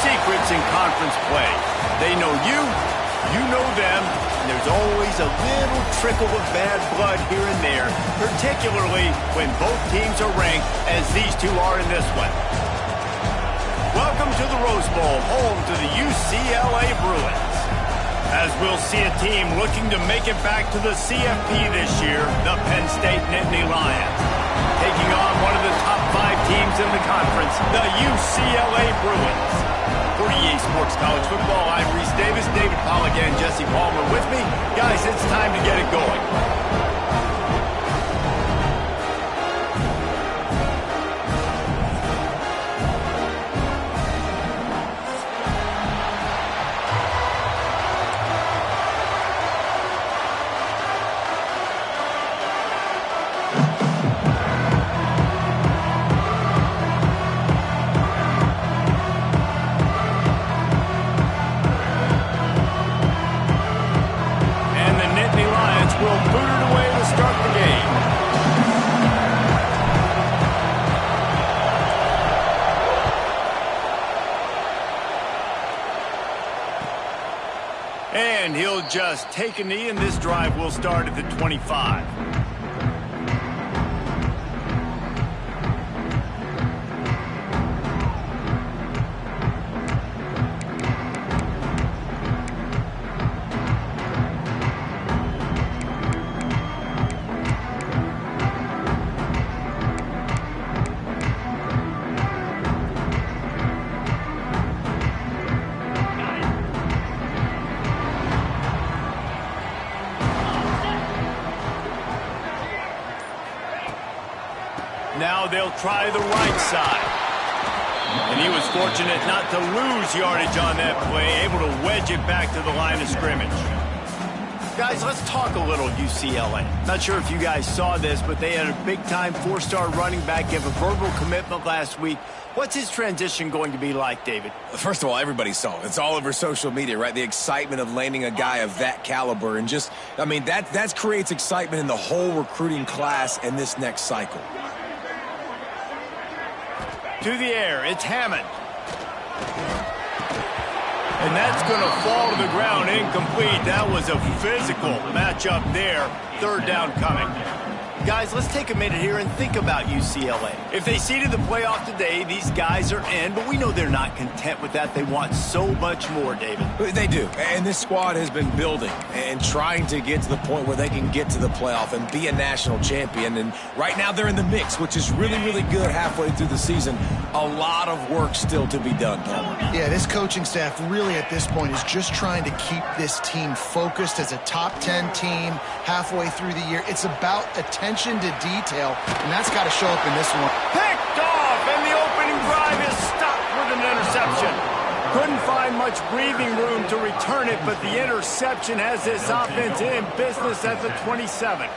secrets in conference play. They know you, you know them, and there's always a little trickle of bad blood here and there, particularly when both teams are ranked as these two are in this one. Welcome to the Rose Bowl, home to the UCLA Bruins. As we'll see a team looking to make it back to the CFP this year, the Penn State Nittany Lions. Taking on one of the top 5 teams in the conference, the UCLA Bruins. For EA Sports College Football, I'm Reese Davis, David Pollack, and Jesse Palmer with me. Guys, it's time to get it going. And he'll just take a knee, and this drive will start at the 25. Now they'll try the right side. And he was fortunate not to lose yardage on that play, able to wedge it back to the line of scrimmage. Guys, let's talk a little UCLA. Not sure if you guys saw this, but they had a big-time 4-star running back give a verbal commitment last week. What's his transition going to be like, David? First of all, everybody saw it. It's all over social media, right? The excitement of landing a guy of that caliber. And just, I mean, that creates excitement in the whole recruiting class in this next cycle. To the air, it's Hammond. And that's going to fall to the ground incomplete. That was a physical matchup there. Third down coming. Guys, let's take a minute here and think about UCLA. If they seeded the playoff today, these guys are in, but we know they're not content with that. They want so much more, David. They do, and this squad has been building and trying to get to the point where they can get to the playoff and be a national champion. And right now they're in the mix, which is really, really good halfway through the season. A lot of work still to be done, Palmer. Yeah, this coaching staff really at this point is just trying to keep this team focused as a top 10 team halfway through the year. It's about attention to detail, and that's got to show up in this one. Picked off, and the opening drive is stopped with an interception. Couldn't find much breathing room to return it, but the interception has this offense in business at the 27.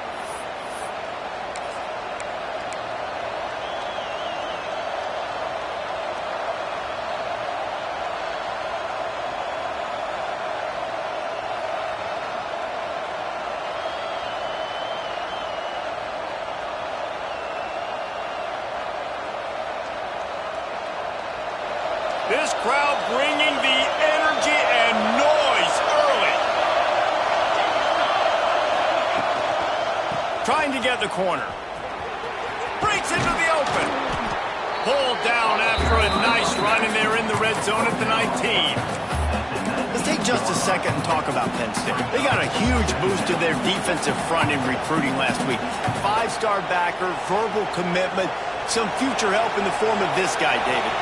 This crowd bringing the energy and noise early. Trying to get the corner. Breaks into the open. Pulled down after a nice run, and they're in the red zone at the 19. Let's take just a second and talk about Penn State. They got a huge boost to their defensive front in recruiting last week. 5-star backer, verbal commitment, some future help in the form of this guy, David.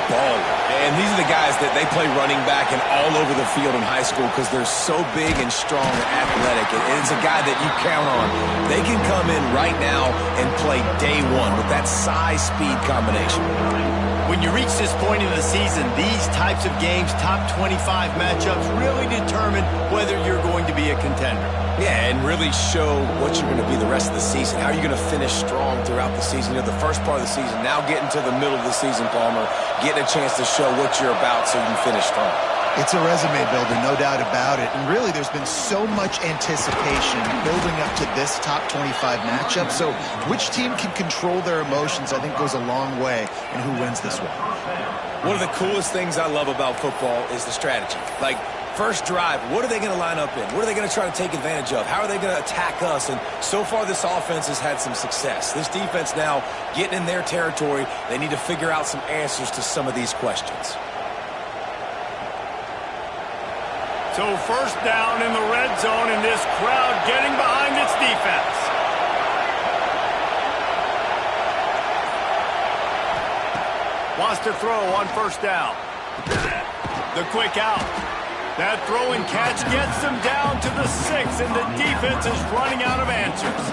Baller. And these are the guys that they play running back and all over the field in high school because they're so big and strong and athletic. And it's a guy that you count on. They can come in right now and play day one with that size-speed combination. When you reach this point in the season, these types of games, top 25 matchups, really determine whether you're going to be a contender. Yeah, and really show what you're going to be the rest of the season. How are you going to finish strong throughout the season? You know, the first part of the season, now getting to the middle of the season, Palmer, getting a chance to show what you're about so you can finish strong. It's a resume builder, no doubt about it. And really, there's been so much anticipation building up to this top 25 matchup. So which team can control their emotions, I think, goes a long way in who wins this one. One of the coolest things I love about football is the strategy. Like, first drive, what are they going to line up in? What are they going to try to take advantage of? How are they going to attack us? And so far, this offense has had some success. This defense now getting in their territory. They need to figure out some answers to some of these questions. So first down in the red zone, and this crowd getting behind its defense. Wants to throw on first down. The quick out. That throw and catch gets them down to the 6, and the defense is running out of answers.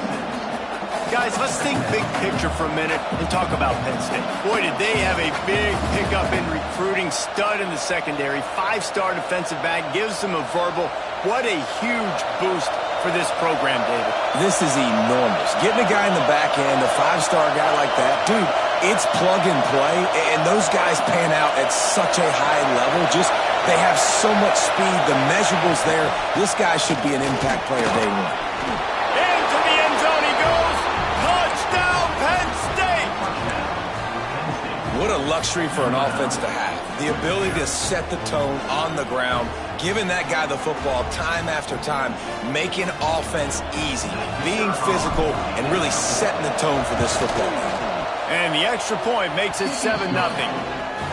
Guys, let's think big picture for a minute and talk about Penn State. Boy, did they have a big pickup in recruiting, stud in the secondary, 5-star defensive back, gives them a verbal. What a huge boost for this program, David. This is enormous. Getting a guy in the back end, a 5-star guy like that, dude, it's plug and play, and those guys pan out at such a high level. They have so much speed, the measurables there. This guy should be an impact player day one. Into the end zone he goes. Touchdown, Penn State! What a luxury for an offense to have. The ability to set the tone on the ground, giving that guy the football time after time, making offense easy, being physical, and really setting the tone for this football game. And the extra point makes it 7-0.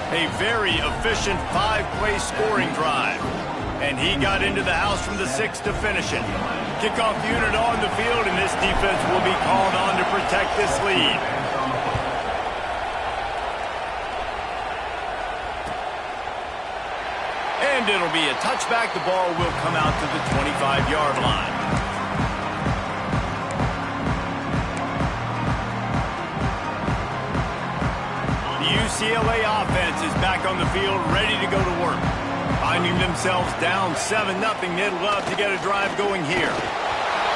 A very efficient 5-play scoring drive. And he got into the house from the 6 to finish it. Kickoff unit on the field, and this defense will be called on to protect this lead. And it'll be a touchback. The ball will come out to the 25-yard line. UCLA offense is back on the field, ready to go to work. Finding themselves down 7-0, they'd love to get a drive going here.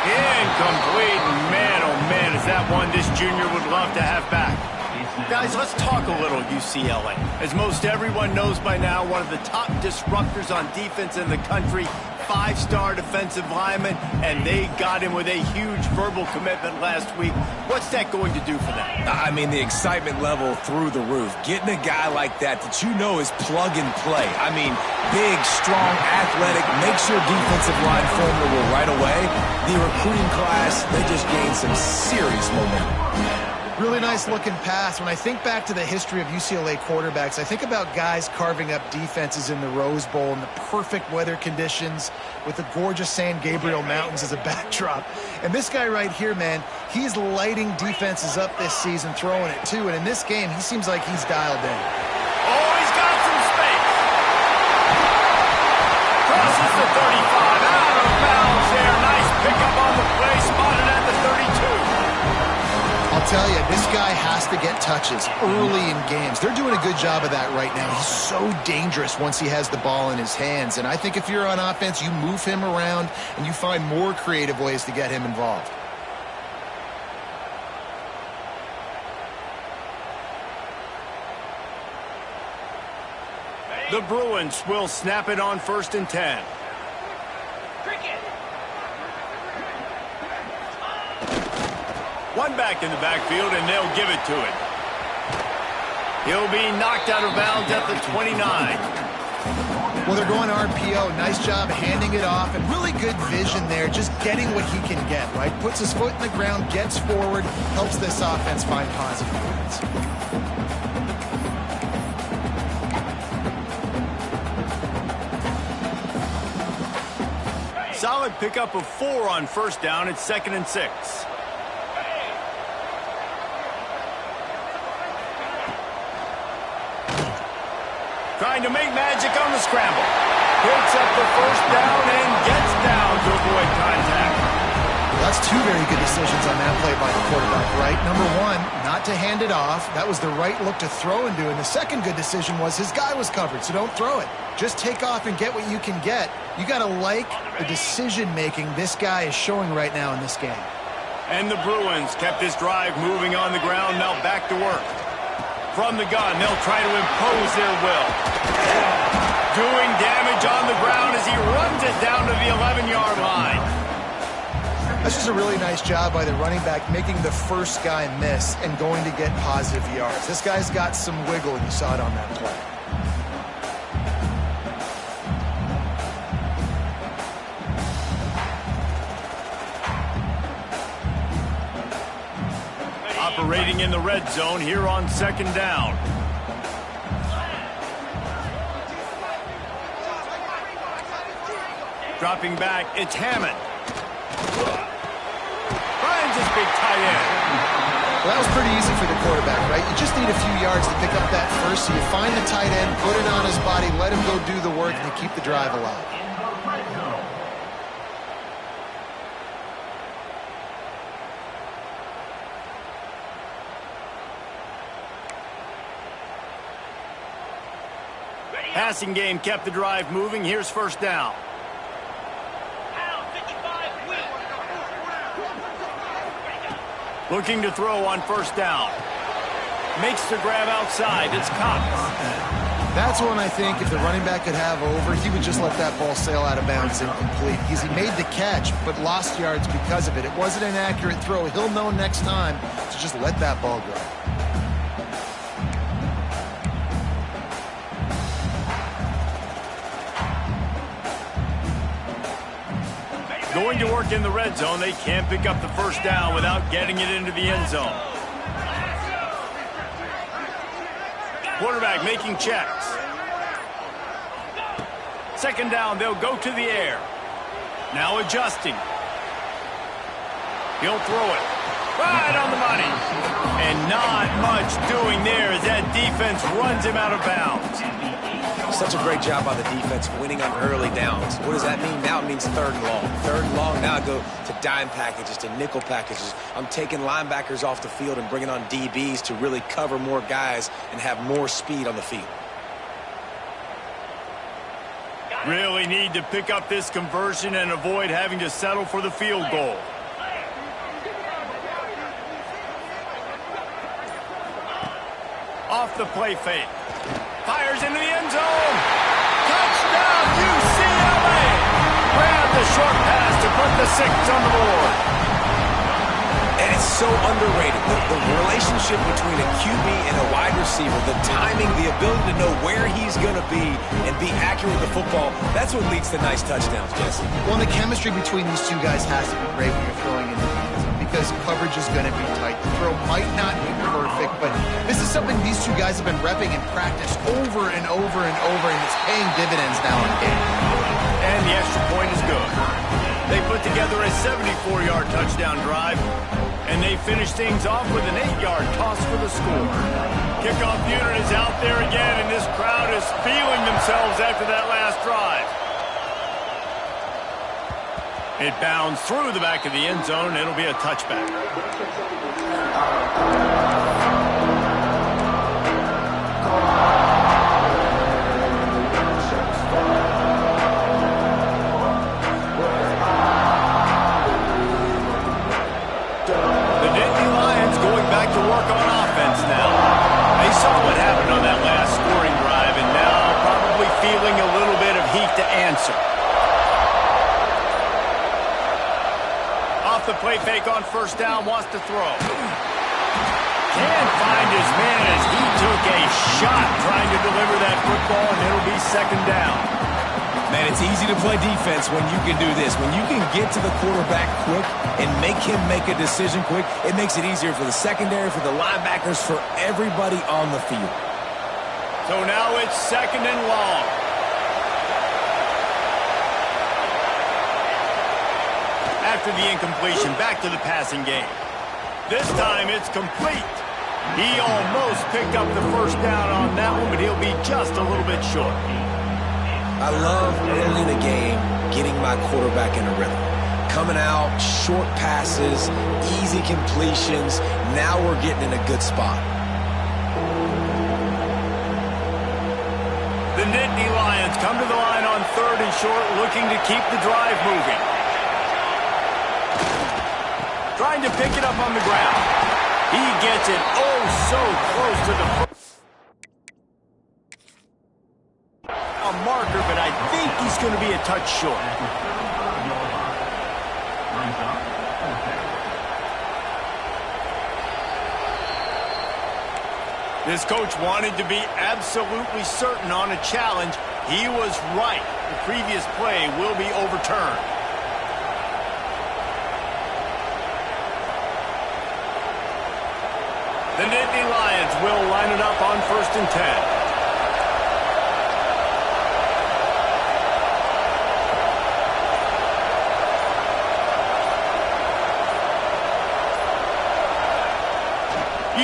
Incomplete. Man, oh man, is that one this junior would love to have back. Guys, let's talk a little UCLA. As most everyone knows by now, one of the top disruptors on defense in the country, 5-star defensive lineman, and they got him with a huge verbal commitment last week. What's that going to do for them? I mean, the excitement level through the roof. Getting a guy like that you know is plug and play. I mean, big, strong, athletic, makes your defensive line formidable right away. The recruiting class, they just gained some serious momentum. Really nice looking pass. When I think back to the history of UCLA quarterbacks, I think about guys carving up defenses in the Rose Bowl in the perfect weather conditions with the gorgeous San Gabriel Mountains as a backdrop. And this guy right here, man, he's lighting defenses up this season, throwing it too. And in this game, he seems like he's dialed in. Oh, he's got some space. Crosses the 35, out of bounds there. Nice pickup on the play, spotted at the 32. I'll tell you, this guy has to get touches early in games. They're doing a good job of that right now. He's so dangerous once he has the ball in his hands. And I think if you're on offense, you move him around and you find more creative ways to get him involved. The Bruins will snap it on 1st and 10. One back in the backfield, and they'll give it to him. He'll be knocked out of bounds at the 29. Well, they're going RPO. Nice job handing it off, and really good vision there, just getting what he can get, right? Puts his foot in the ground, gets forward, helps this offense find positive points. Solid pickup of 4 on first down. It's 2nd and 6. Trying to make magic on the scramble. Picks up the first down and gets down to avoid contact. That's 2 very good decisions on that play by the quarterback, right? Number 1, not to hand it off. That was the right look to throw into. And the second good decision was his guy was covered, so don't throw it. Just take off and get what you can get. You got to like the decision-making this guy is showing right now in this game. And the Bruins kept this drive moving on the ground. Now back to work. From the gun, they'll try to impose their will. Doing damage on the ground as he runs it down to the 11-yard line. That's just a really nice job by the running back, making the first guy miss and going to get positive yards. This guy's got some wiggle, and you saw it on that play. operating in the red zone here on 2nd down. Dropping back, it's Hammond. Finds his big tight end. Well, that was pretty easy for the quarterback, right? You just need a few yards to pick up that first, so you find the tight end, put it on his body, let him go do the work, and keep the drive alive. Passing game kept the drive moving. Here's 1st down. Looking to throw on 1st down. Makes the grab outside. It's Cox. That's one I think if the running back could have over, he would just let that ball sail out of bounds incomplete. Because he made the catch, but lost yards because of it. It wasn't an accurate throw. He'll know next time to just let that ball go. Going to work in the red zone. They can't pick up the 1st down without getting it into the end zone. Quarterback making checks. 2nd down, they'll go to the air. Now adjusting. He'll throw it. Right on the money. And not much doing there as that defense runs him out of bounds. Such a great job by the defense winning on early downs. What does that mean? Now it means 3rd and long. 3rd and long, now I go to dime packages, to nickel packages. I'm taking linebackers off the field and bringing on DBs to really cover more guys and have more speed on the field. Really need to pick up this conversion and avoid having to settle for the field goal. Off the play fake. Fires into the end zone. Touchdown, UCLA. Grab the short pass to put the 6 on the board. And it's so underrated. The relationship between a QB and a wide receiver, the timing, the ability to know where he's going to be and be accurate with the football, that's what leads to nice touchdowns, Jesse. Well, the chemistry between these two guys has to be great when you're throwing in the defense because coverage is going to be tight. The throw might not be perfect, but this is something these two guys have been repping in practice over and over and over, and it's paying dividends now in the game. And the extra point is good. They put together a 74-yard touchdown drive, and they finish things off with an 8-yard toss for the score. Kickoff unit is out there again, and this crowd is feeling themselves after that last drive. It bounds through the back of the end zone. It'll be a touchback. The Nittany Lions going back to work on offense now. They saw what happened on that last scoring drive, and now probably feeling a little bit of heat to answer. The play fake on 1st down, wants to throw. Can't find his man as he took a shot trying to deliver that football, and it'll be 2nd down. Man, it's easy to play defense when you can do this. When you can get to the quarterback quick and make him make a decision quick, it makes it easier for the secondary, for the linebackers, for everybody on the field. So now it's 2nd and long. After the incompletion, back to the passing game. This time it's complete. He almost picked up the 1st down on that one, but he'll be just a little bit short. I love early in the game getting my quarterback in a rhythm. Coming out, short passes, easy completions. Now we're getting in a good spot. The Nittany Lions come to the line on 3rd and short, looking to keep the drive moving. Trying to pick it up on the ground. He gets it oh so close to the a marker, but I think he's going to be a touch short. This coach wanted to be absolutely certain on a challenge. He was right. The previous play will be overturned. The Nittany Lions will line it up on 1st and 10.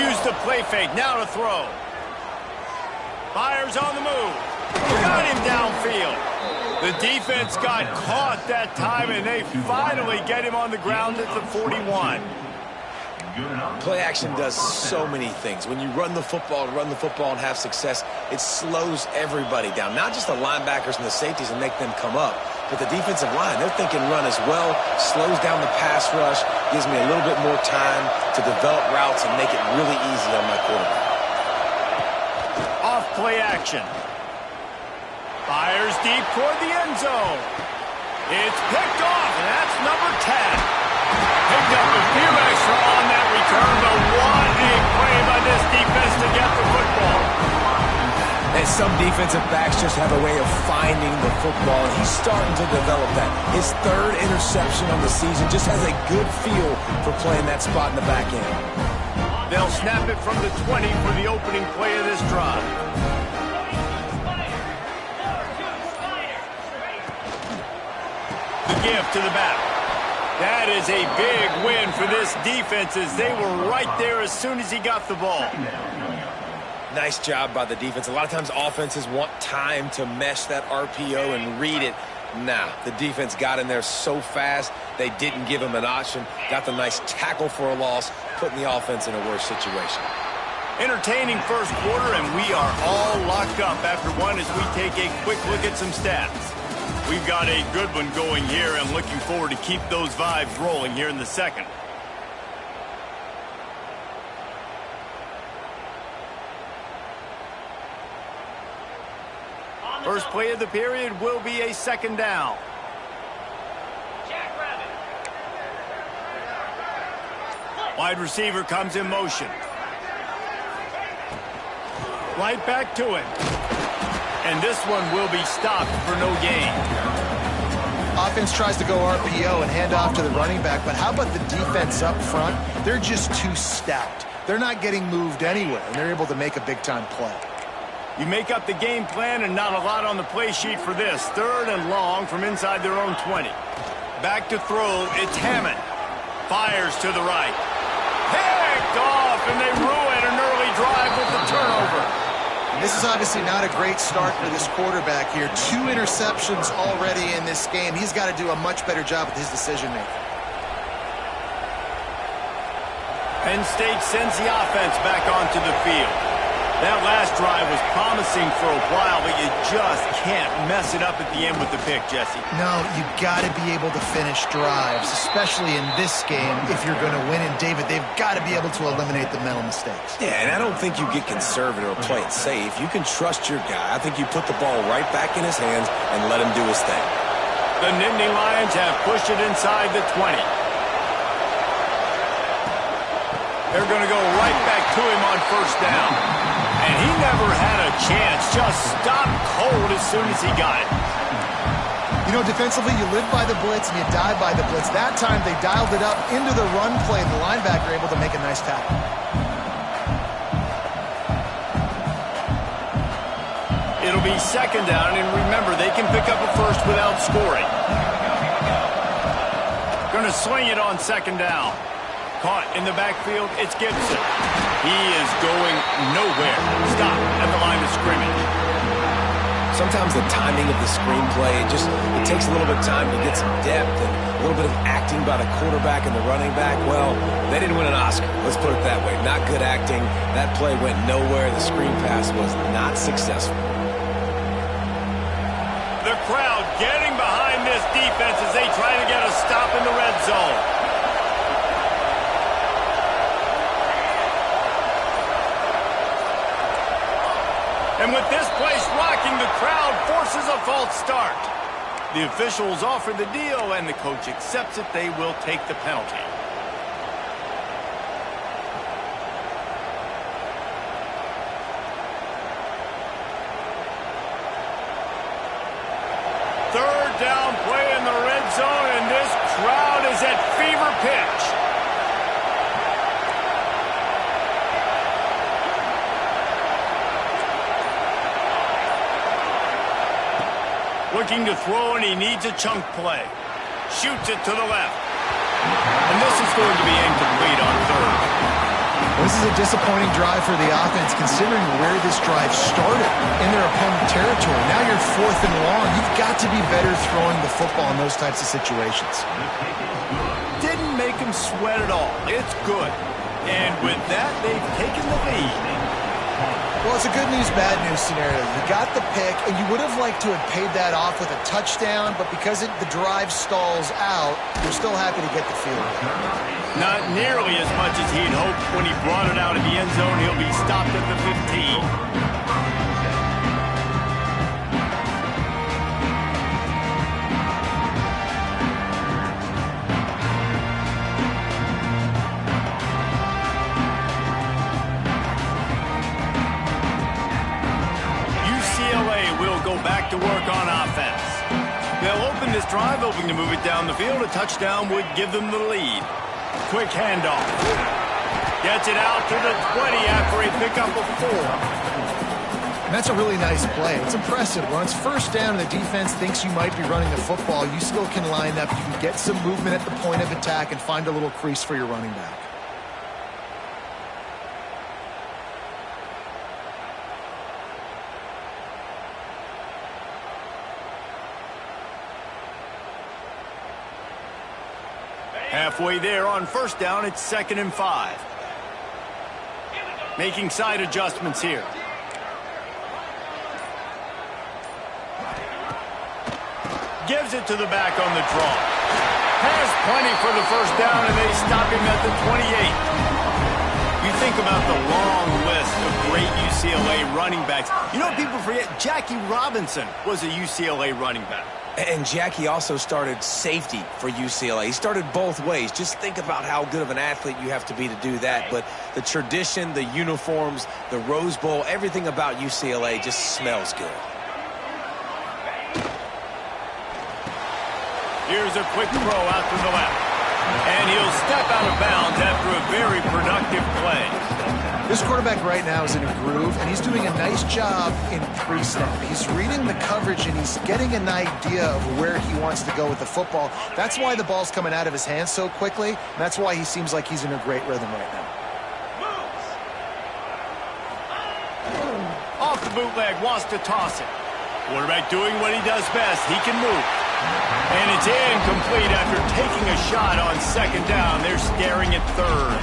Use the play fake, now to throw. Fires on the move. Got him downfield. The defense got caught that time, and they finally get him on the ground at the 41. Play action does so many things. When you run the football and have success, it slows everybody down. Not just the linebackers and the safeties and make them come up, but the defensive line. They're thinking run as well, slows down the pass rush, gives me a little bit more time to develop routes and make it really easy on my quarterback. Off play action. Fires deep toward the end zone. It's picked off, and that's number 10. Picked up a few extra on that return, but what a play by this defense to get the football. And some defensive backs just have a way of finding the football, and he's starting to develop that. His 3rd interception on the season, just has a good feel for playing that spot in the back end. They'll snap it from the 20 for the opening play of this drive. The give to the back. That is a big win for this defense, as they were right there as soon as he got the ball. Nice job by the defense. A lot of times offenses want time to mesh that RPO and read it. Nah, the defense got in there so fast, they didn't give him an option. Got the nice tackle for a loss, putting the offense in a worse situation. Entertaining first quarter, and we are all locked up after one as we take a quick look at some stats. We've got a good one going here, and looking forward to keep those vibes rolling here in the second. First play of the period will be a 2nd down. Wide receiver comes in motion. Right back to it. And this one will be stopped for no gain. Offense tries to go RPO and hand off to the running back, but how about the defense up front? They're just too stout. They're not getting moved anywhere, and they're able to make a big-time play. You make up the game plan, and not a lot on the play sheet for this. 3rd and long from inside their own 20. Back to throw, it's Hammond. Fires to the right. Picked off, and they ruin an early drive with the turnover. This is obviously not a great start for this quarterback here. 2 interceptions already in this game. He's got to do a much better job with his decision-making. Penn State sends the offense back onto the field. That last drive was promising for a while, but you just can't mess it up at the end with the pick, Jesse. No, you got to be able to finish drives, especially in this game if you're going to win. And, David, they've got to be able to eliminate the mental mistakes. Yeah, and I don't think you get conservative or play it safe. You can trust your guy. I think you put the ball right back in his hands and let him do his thing. The Nittany Lions have pushed it inside the 20. They're going to go right back to him on 1st down. And he never had a chance, just stopped cold as soon as he got it. You know, defensively, you live by the blitz and you die by the blitz. That time, they dialed it up into the run play, and the linebacker able to make a nice tackle. It'll be 2nd down, and remember, they can pick up a first without scoring. Going to swing it on 2nd down. Caught in the backfield, it's Gibson. He is going nowhere. Stop at the line of scrimmage. Sometimes the timing of the screenplay, it takes a little bit of time to get some depth and a little bit of acting by the quarterback and the running back. Well, they didn't win an Oscar. Let's put it that way. Not good acting. That play went nowhere. The screen pass was not successful. The crowd getting behind this defense as they try to get a stop in the red zone. And with this place rocking, the crowd forces a false start. The officials offer the deal, and the coach accepts it. They will take the penalty. Third down play in the red zone, and this crowd is at fever pitch. Looking to throw, and he needs a chunk play. Shoots it to the left. And this is going to be incomplete on third. This is a disappointing drive for the offense, considering where this drive started in their opponent territory. Now you're 4th and long. You've got to be better throwing the football in those types of situations. Didn't make him sweat at all. It's good. And with that, they've taken the lead. Well, it's a good news, bad news scenario. You got the pick, and you would have liked to have paid that off with a touchdown, but because the drive stalls out, you're still happy to get the field goal. Not nearly as much as he'd hoped when he brought it out of the end zone. He'll be stopped at the 15. Back to work on offense. They'll open this drive, hoping to move it down the field. A touchdown would give them the lead. Quick handoff. Gets it out to the 20 after a pickup of 4. And that's a really nice play. It's impressive. When it's first down and the defense thinks you might be running the football, you still can line up. You can get some movement at the point of attack and find a little crease for your running back. Halfway there on first down, it's 2nd and 5. Making side adjustments here. Gives it to the back on the draw. Has plenty for the first down, and they stop him at the 28. You think about the long list of great UCLA running backs. You know, people forget Jackie Robinson was a UCLA running back. And Jackie also started safety for UCLA. He started both ways. Just think about how good of an athlete you have to be to do that. But the tradition, the uniforms, the Rose Bowl, everything about UCLA just smells good. Here's a quick throw out to the left. And he'll step out of bounds after a very productive play. This quarterback right now is in a groove, and he's doing a nice job in pre-snap. He's reading the coverage, and he's getting an idea of where he wants to go with the football. That's why the ball's coming out of his hands so quickly, and that's why he seems like he's in a great rhythm right now. Off the bootleg, wants to toss it. Quarterback doing what he does best. He can move. And it's incomplete after taking a shot on 2nd down. They're staring at 3rd.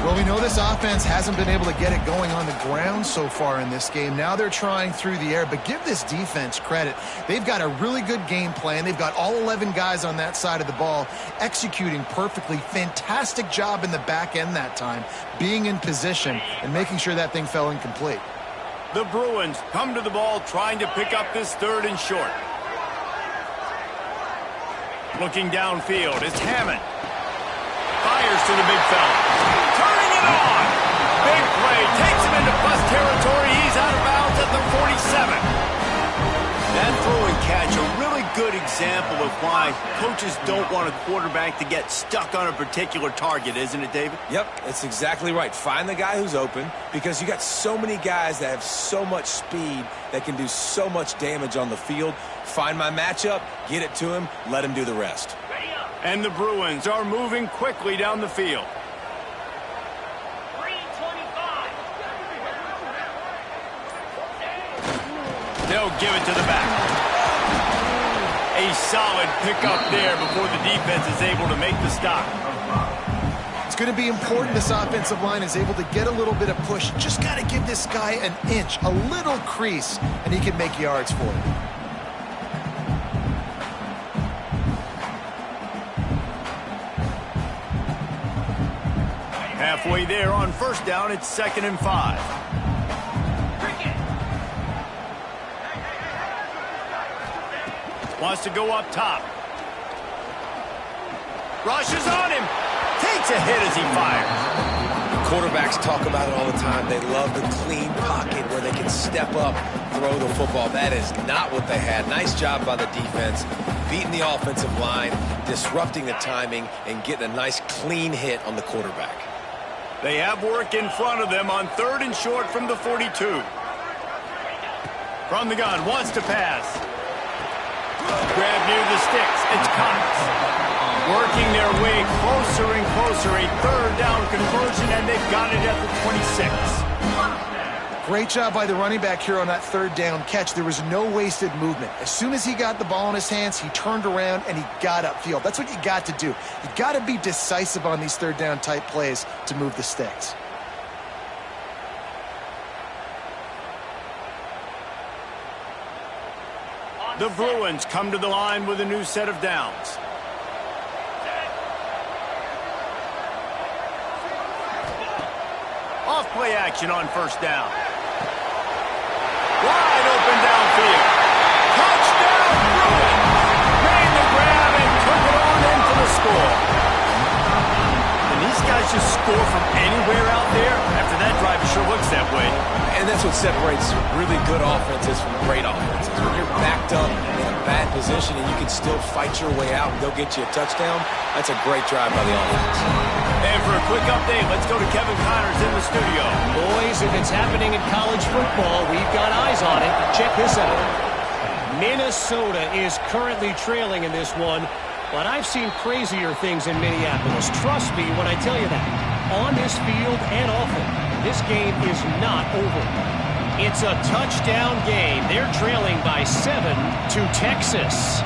Well, we know this offense hasn't been able to get it going on the ground so far in this game. Now they're trying through the air, but give this defense credit. They've got a really good game plan. They've got all 11 guys on that side of the ball executing perfectly. Fantastic job in the back end that time, being in position and making sure that thing fell incomplete. The Bruins come to the ball trying to pick up this 3rd and short. Looking downfield, it's Hammond. Fires to the big fella. Turning it on. Big play. Takes him into plus territory. He's out of bounds at the 47. That throw and catch, a really good example of why coaches don't want a quarterback to get stuck on a particular target, isn't it, David? Yep, that's exactly right. Find the guy who's open, because you got so many guys that have so much speed that can do so much damage on the field. Find my matchup, get it to him, let him do the rest. And the Bruins are moving quickly down the field. 325. They'll give it to the back. A solid pickup there before the defense is able to make the stop. It's going to be important this offensive line is able to get a little bit of push. Just got to give this guy an inch, a little crease, and he can make yards for it. Halfway there on first down, it's 2nd and 5. Wants to go up top. Rushes on him. Takes a hit as he fires. Quarterbacks talk about it all the time. They love the clean pocket where they can step up, throw the football. That is not what they had. Nice job by the defense, beating the offensive line, disrupting the timing, and getting a nice clean hit on the quarterback. They have work in front of them on 3rd and short from the 42. From the gun, wants to pass. Grab near the sticks. It's Cox. Working their way closer and closer. A third down conversion, and they've got it at the 26. Great job by the running back here on that third down catch. There was no wasted movement. As soon as he got the ball in his hands, he turned around and he got upfield. That's what you got to do. You got to be decisive on these third down type plays to move the sticks. The Bruins come to the line with a new set of downs. Off play action on first down. Wide open downfield. Touchdown Bruins! Made the grab and took it on in for the score. And these guys just score from anywhere out there. After that drive, it sure looks that way. And that's what separates really good offenses from great offenses. When you're backed up in a bad position and you can still fight your way out and go get you a touchdown, that's a great drive by the offense. And for a quick update, let's go to Kevin Connors in the studio. Boys, if it's happening in college football, we've got eyes on it. Check this out. Minnesota is currently trailing in this one, but I've seen crazier things in Minneapolis. Trust me when I tell you that. On this field and off it, this game is not over. It's a touchdown game. They're trailing by 7 to Texas.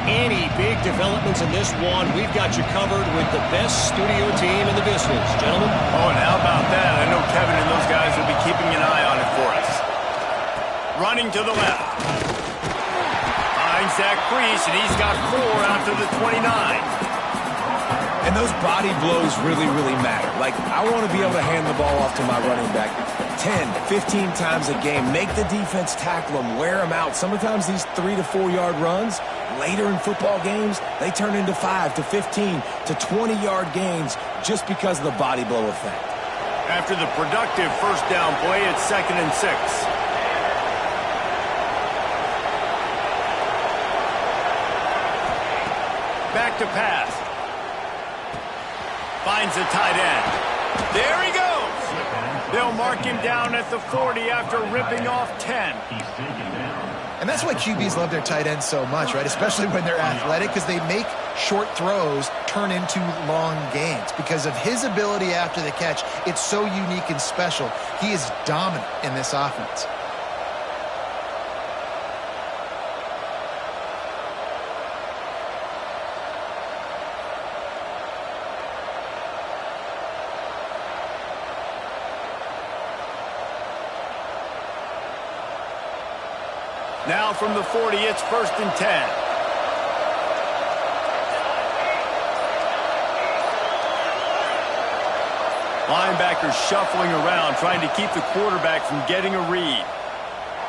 Any big developments in this one, we've got you covered with the best studio team in the business. Gentlemen? Oh, and how about that? I know Kevin and those guys will be keeping an eye on it for us. Running to the left. Finds Zach Priest, and he's got 4 after the 29. And those body blows really, really matter. Like, I want to be able to hand the ball off to my running back 10, 15 times a game. Make the defense tackle them, wear them out. Sometimes these 3 to 4 yard runs, later in football games, they turn into 5 to 15 to 20-yard gains just because of the body blow effect. After the productive first down play, it's 2nd and 6. Back to pass. Finds a tight end. There he goes. They'll mark him down at the 40 after ripping off 10. And that's why QBs love their tight ends so much, right? Especially when they're athletic, because they make short throws turn into long gains. Because of his ability after the catch, it's so unique and special. He is dominant in this offense. Now from the 40, it's 1st and 10. Linebackers shuffling around, trying to keep the quarterback from getting a read.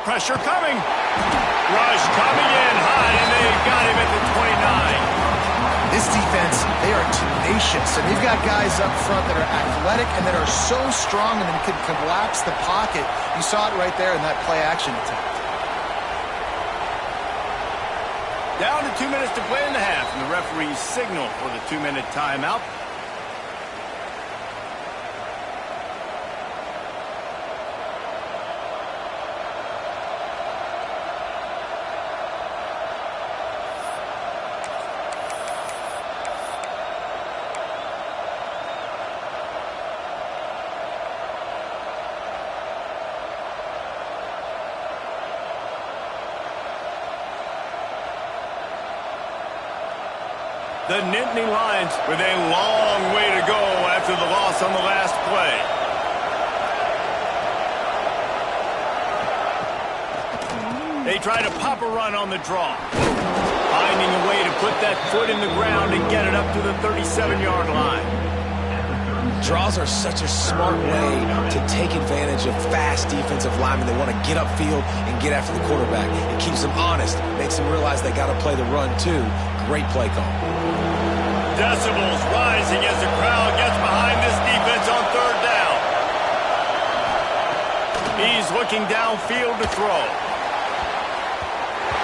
Pressure coming. Rush coming in high, and they've got him at the 29. This defense, they are tenacious, and they've got guys up front that are athletic and that are so strong and can collapse the pocket. You saw it right there in that play-action attempt. Down to 2 minutes to play in the half, and the referee's signal for the 2-minute timeout. The Nittany Lions with a long way to go after the loss on the last play. They try to pop a run on the draw. Finding a way to put that foot in the ground and get it up to the 37-yard line. Draws are such a smart way to take advantage of fast defensive linemen. They want to get upfield and get after the quarterback. It keeps them honest, makes them realize they got to play the run too. Great play call. Decibels rising as the crowd gets behind this defense on 3rd down. He's looking downfield to throw.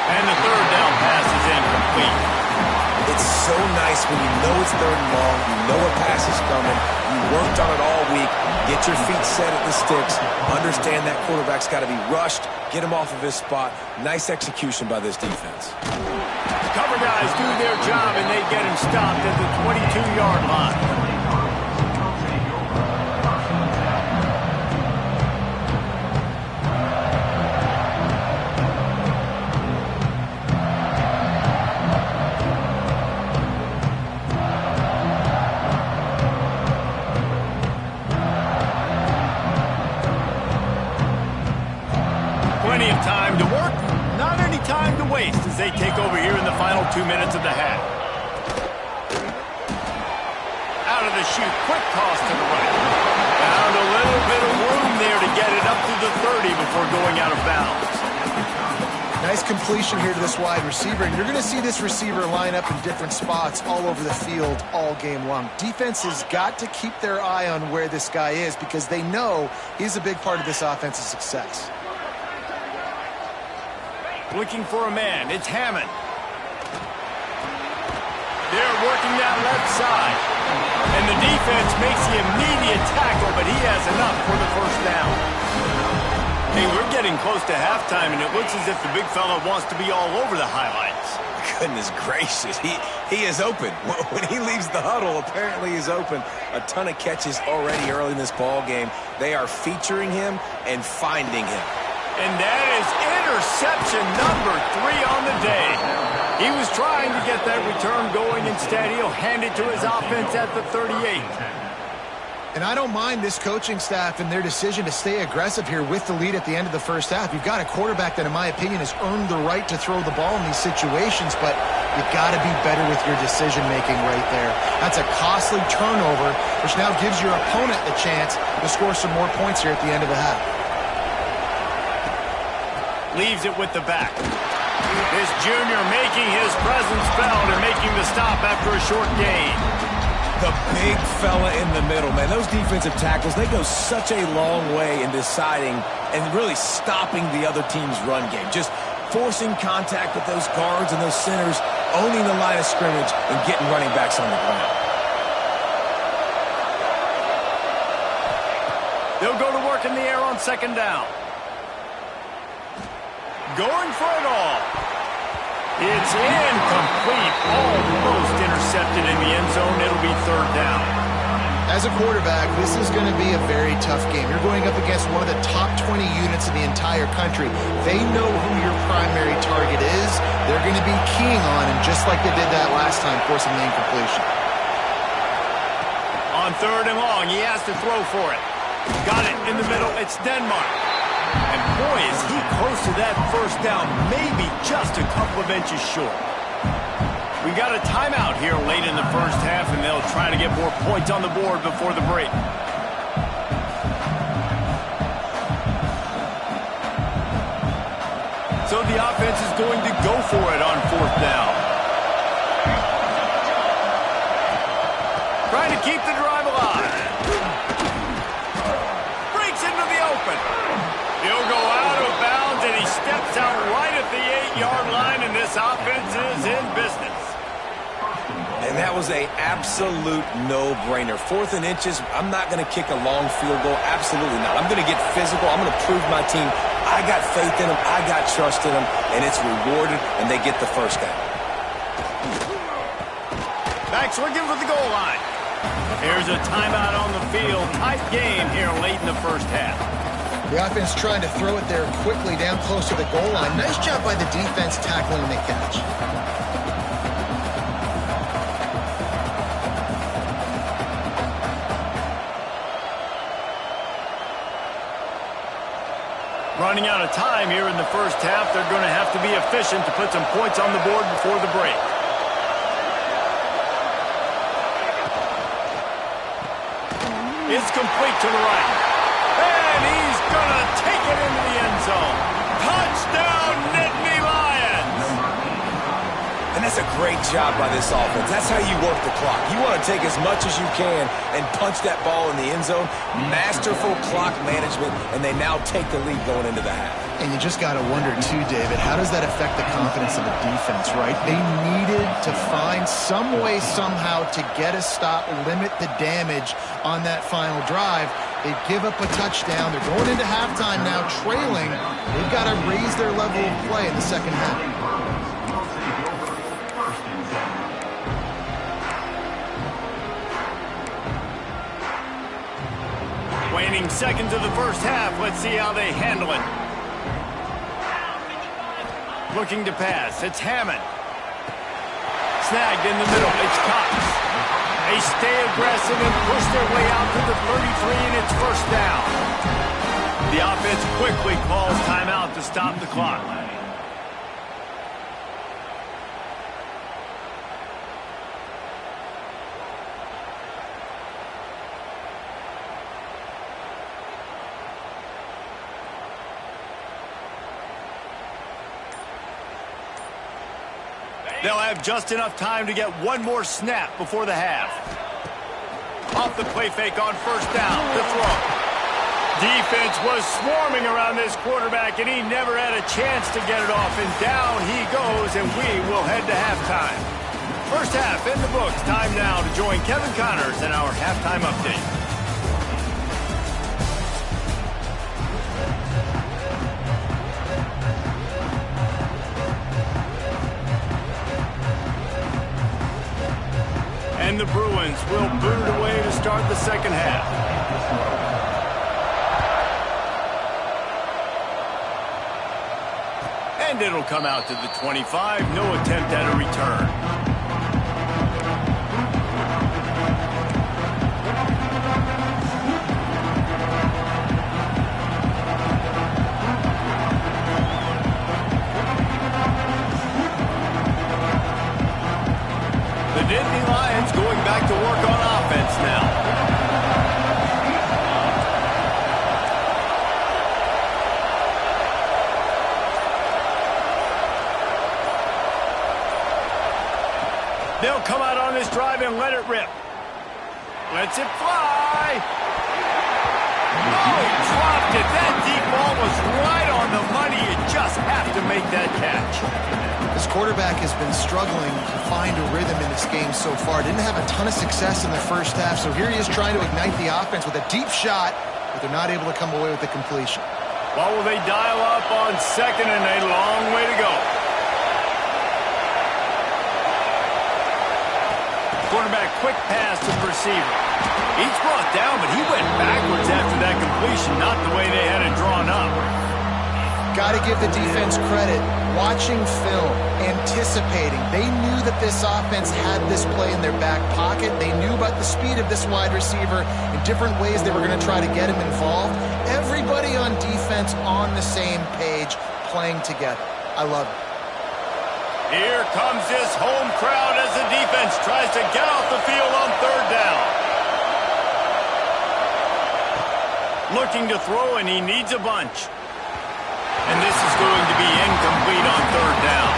And the 3rd down pass is incomplete. It's so nice when you know it's 3rd and long, you know a pass is coming, you worked on it all week. Get your feet set at the sticks. Understand that quarterback's got to be rushed. Get him off of his spot. Nice execution by this defense. Cover guys do their job, and they get him stopped at the 22-yard line. Plenty of time to work, not any time to waste as they take over here in the final 2 minutes of the half. Out of the chute, quick toss to the right. Found a little bit of room there to get it up to the 30 before going out of bounds. Nice completion here to this wide receiver, and you're going to see this receiver line up in different spots all over the field all game long. Defense has got to keep their eye on where this guy is because they know he's a big part of this offense's success. Looking for a man. It's Hammond. They're working that left side. And the defense makes the immediate tackle, but he has enough for the first down. Hey, we're getting close to halftime, and it looks as if the big fella wants to be all over the highlights. Goodness gracious, he is open. When he leaves the huddle, apparently he's open. A ton of catches already early in this ball game. They are featuring him and finding him. And that is interception number 3 on the day. He was trying to get that return going. Instead, he'll hand it to his offense at the 38. And I don't mind this coaching staff and their decision to stay aggressive here with the lead at the end of the first half. You've got a quarterback that, in my opinion, has earned the right to throw the ball in these situations, but you've got to be better with your decision-making right there. That's a costly turnover, which now gives your opponent the chance to score some more points here at the end of the half. Leaves it with the back. This junior making his presence felt and making the stop after a short gain. The big fella in the middle, man. Those defensive tackles, they go such a long way in deciding and really stopping the other team's run game. Just forcing contact with those guards and those centers, owning the line of scrimmage, and getting running backs on the ground. They'll go to work in the air on second down. Going for it all. It's incomplete. Almost intercepted in the end zone. It'll be third down. As a quarterback, this is going to be a very tough game. You're going up against one of the top 20 units in the entire country. They know who your primary target is. They're going to be keying on him, just like they did that last time, forcing the incompletion. On third and long, he has to throw for it. Got it in the middle. It's Denmark. And boy, is he close to that first down, maybe just a couple of inches short. We got a timeout here late in the first half, and they'll try to get more points on the board before the break. So the offense is going to go for it on fourth down. Trying to keep the drive alive. Breaks into the open. He'll go out of bounds, and he steps out right at the 8-yard line, and this offense is in business. And that was an absolute no-brainer. 4th and inches, I'm not going to kick a long field goal. Absolutely not. I'm going to get physical. I'm going to prove my team I got faith in them. I got trust in them, and it's rewarded, and they get the first down. Back swinging for the goal line. Here's a timeout on the field. Tight game here late in the first half. The offense trying to throw it there quickly down close to the goal line. Nice job by the defense tackling the catch. Running out of time here in the first half. They're going to have to be efficient to put some points on the board before the break. It's complete to the right. And he's going to take it into the end zone. Touchdown, Nittany Lions! And That's a great job by this offense. That's how you work the clock. You want to take as much as you can and punch that ball in the end zone. Masterful clock management, and they now take the lead going into the half. And you just got to wonder, too, David, how does that affect the confidence of the defense, right? They needed to find some way, somehow, to get a stop, limit the damage on that final drive. They give up a touchdown. They're going into halftime now, trailing. They've got to raise their level of play in the second half. Waning seconds of the first half. Let's see how they handle it. Looking to pass. It's Hammond. Snagged in the middle. It's Cox. They stay aggressive and push their way out to the 33, and it's first down. The offense quickly calls timeout to stop the clock. They'll have just enough time to get one more snap before the half. Off the play fake on first down. The throw. Defense was swarming around this quarterback, and he never had a chance to get it off. And down he goes, and we will head to halftime. First half in the books. Time now to join Kevin Connors in our halftime update. And the Bruins will boot it away to start the second half. And it'll come out to the 25. No attempt at a return. The Nittany Lions going back to work on offense now. They'll come out on this drive and let it rip. Lets it fly. Oh, he dropped it. That deep ball was right on the money. You just have to make that catch. This quarterback has been struggling to find a rhythm in this game so far. Didn't have a ton of success in the first half, so here he is trying to ignite the offense with a deep shot, but they're not able to come away with the completion. Well, will they dial up on second, and a long way to go. Quarterback quick pass to the receiver. He's brought down, but he went backwards after that completion, not the way they had it drawn up. Got to give the defense credit. Watching film, anticipating. They knew that this offense had this play in their back pocket. They knew about the speed of this wide receiver in different ways they were going to try to get him involved. Everybody on defense on the same page, playing together. I love it. Here comes this home crowd as the defense tries to get off the field on third down. Looking to throw, and he needs a bunch. And this is going to be incomplete on third down.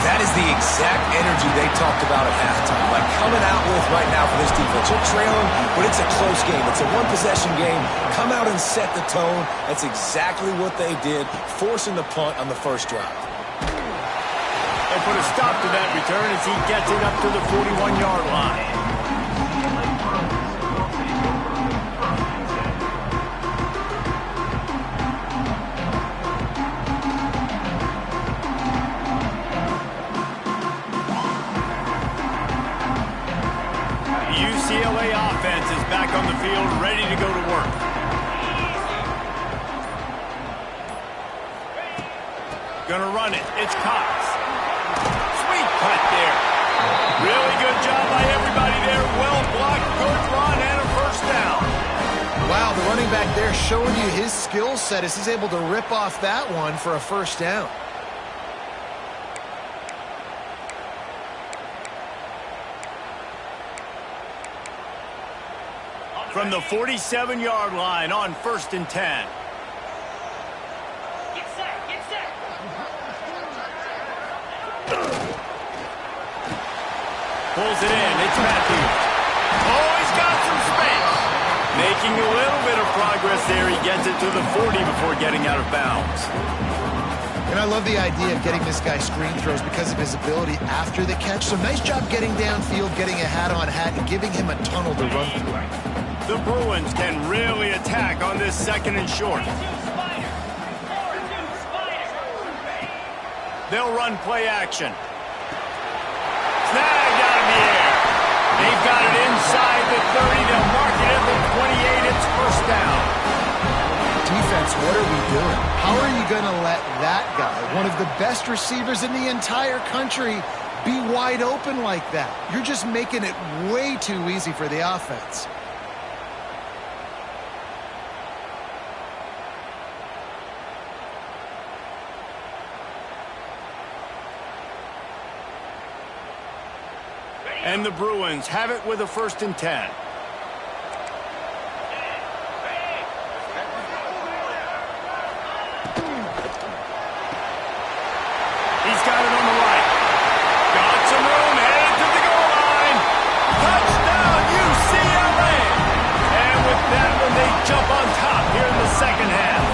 That is the exact energy they talked about at halftime. Like coming out with right now for this defense. You're trailing, but it's a close game. It's a one-possession game. Come out and set the tone. That's exactly what they did, forcing the punt on the first drive. They put a stop to that return as he gets it up to the 41-yard line. UCLA offense is back on the field, ready to go to work. Gonna run it. It's Cox. Sweet cut there. Really good job by everybody there. Well blocked, good run, and a first down. Wow, the running back there showing you his skill set as he's able to rip off that one for a first down. From the 47-yard line on 1st and 10. Pulls it in. It's Matthews. Oh, he's got some space. Making a little bit of progress there. He gets it to the 40 before getting out of bounds. And I love the idea of getting this guy screen throws because of his ability after the catch. So nice job getting downfield, getting a hat-on-hat, and giving him a tunnel to run through. The Bruins can really attack on this second and short. They'll run play action. Snagged out of the air. They've got it inside the 30. They'll mark it at the 28. It's first down. Defense, what are we doing? How are you going to let that guy, one of the best receivers in the entire country, be wide open like that? You're just making it way too easy for the offense. And the Bruins have it with a 1st and 10. He's got it on the right. Got some room, headed to the goal line. Touchdown, UCLA! And with that one, they jump on top here in the second half.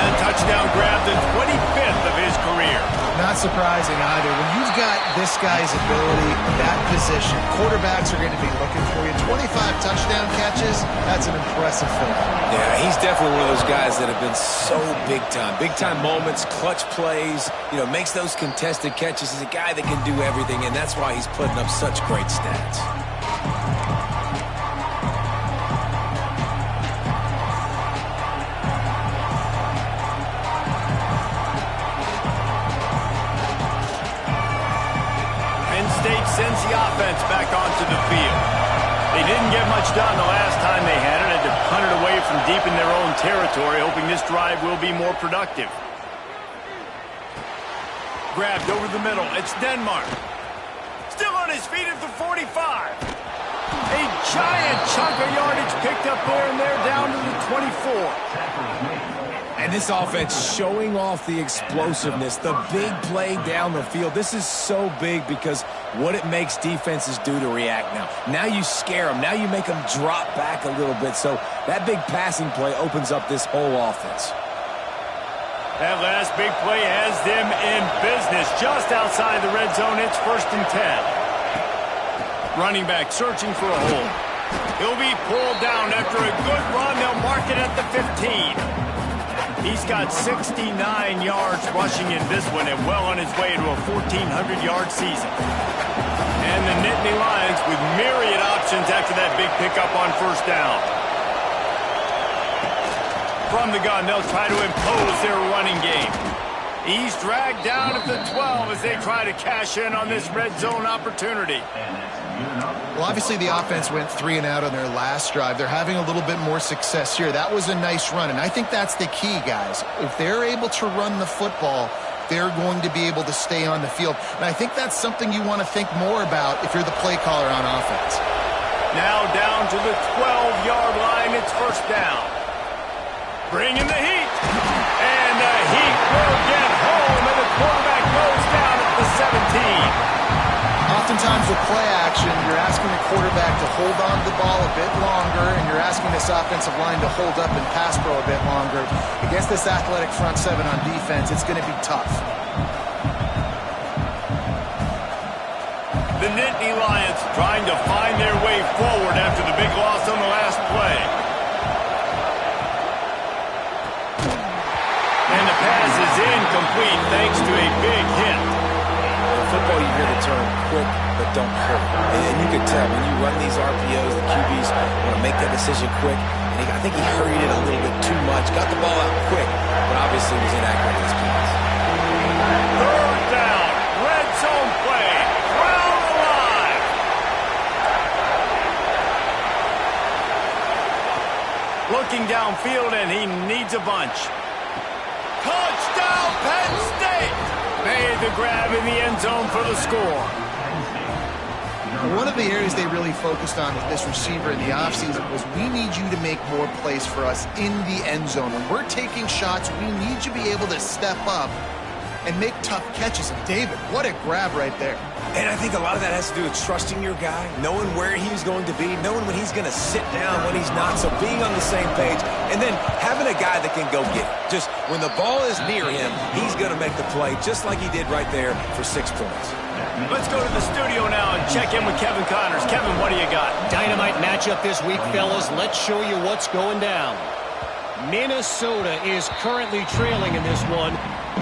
That touchdown grabbed the 25th of his career. Not surprising either. When you've got this guy's ability, that position, quarterbacks are going to be looking for you. 25 touchdown catches, that's an impressive thing. Yeah, he's definitely one of those guys that have been so big time. Big time moments, clutch plays, makes those contested catches. He's a guy that can do everything, and that's why he's putting up such great stats. Sends the offense back onto the field. They didn't get much done the last time they had it. Had to punt it away from deep in their own territory, hoping this drive will be more productive. Grabbed over the middle. It's Denmark. Still on his feet at the 45. A giant chunk of yardage picked up there, and they're down to the 24. And this offense showing off the explosiveness, the big play down the field. This is so big because what it makes defenses do to react now. Now you scare them. Now you make them drop back a little bit. So that big passing play opens up this whole offense. That last big play has them in business. Just outside the red zone, it's 1st and 10. Running back searching for a hole. He'll be pulled down after a good run. They'll mark it at the 15. He's got 69 yards rushing in this one and well on his way to a 1,400-yard season. And the Nittany Lions with myriad options after that big pickup on 1st down. From the gun, they'll try to impose their running game. He's dragged down at the 12 as they try to cash in on this red zone opportunity. Well, obviously the offense went 3 and out on their last drive. They're having a little bit more success here. That was a nice run, and I think that's the key, guys. If they're able to run the football, they're going to be able to stay on the field. And I think that's something you want to think more about if you're the play caller on offense. Now down to the 12-yard line. It's 1st down. Bringing the heat. And the heat will get home, and the quarterback goes down at the 17. Oftentimes with play action, you're asking the quarterback to hold on to the ball a bit longer, and you're asking this offensive line to hold up and pass pro a bit longer. Against this athletic front seven on defense, it's going to be tough. The Nittany Lions trying to find their way forward after the big loss on the last play. And the pass is incomplete thanks to a big hit. Football, you hear the term quick but don't hurt. And you can tell when you run these RPOs, the QBs want to make that decision quick. And I think he hurried it a little bit too much. Got the ball out quick, but obviously was inaccurate in his pass. 3rd down. Red zone play. Crowd alive. Looking downfield, and he needs a bunch. Touchdown, Penn State! Made the grab in the end zone for the score. One of the areas they really focused on with this receiver in the offseason was we need you to make more plays for us in the end zone. When we're taking shots, we need you to be able to step up and make tough catches. And David, what a grab right there. And I think a lot of that has to do with trusting your guy, knowing where he's going to be, knowing when he's going to sit down, when he's not, so being on the same page, and then having a guy that can go get it. Just when the ball is near him, he's going to make the play, just like he did right there for 6 points. Let's go to the studio now and check in with Kevin Connors. Kevin, what do you got? Dynamite matchup this week, fellas. Let's show you what's going down. Minnesota is currently trailing in this one,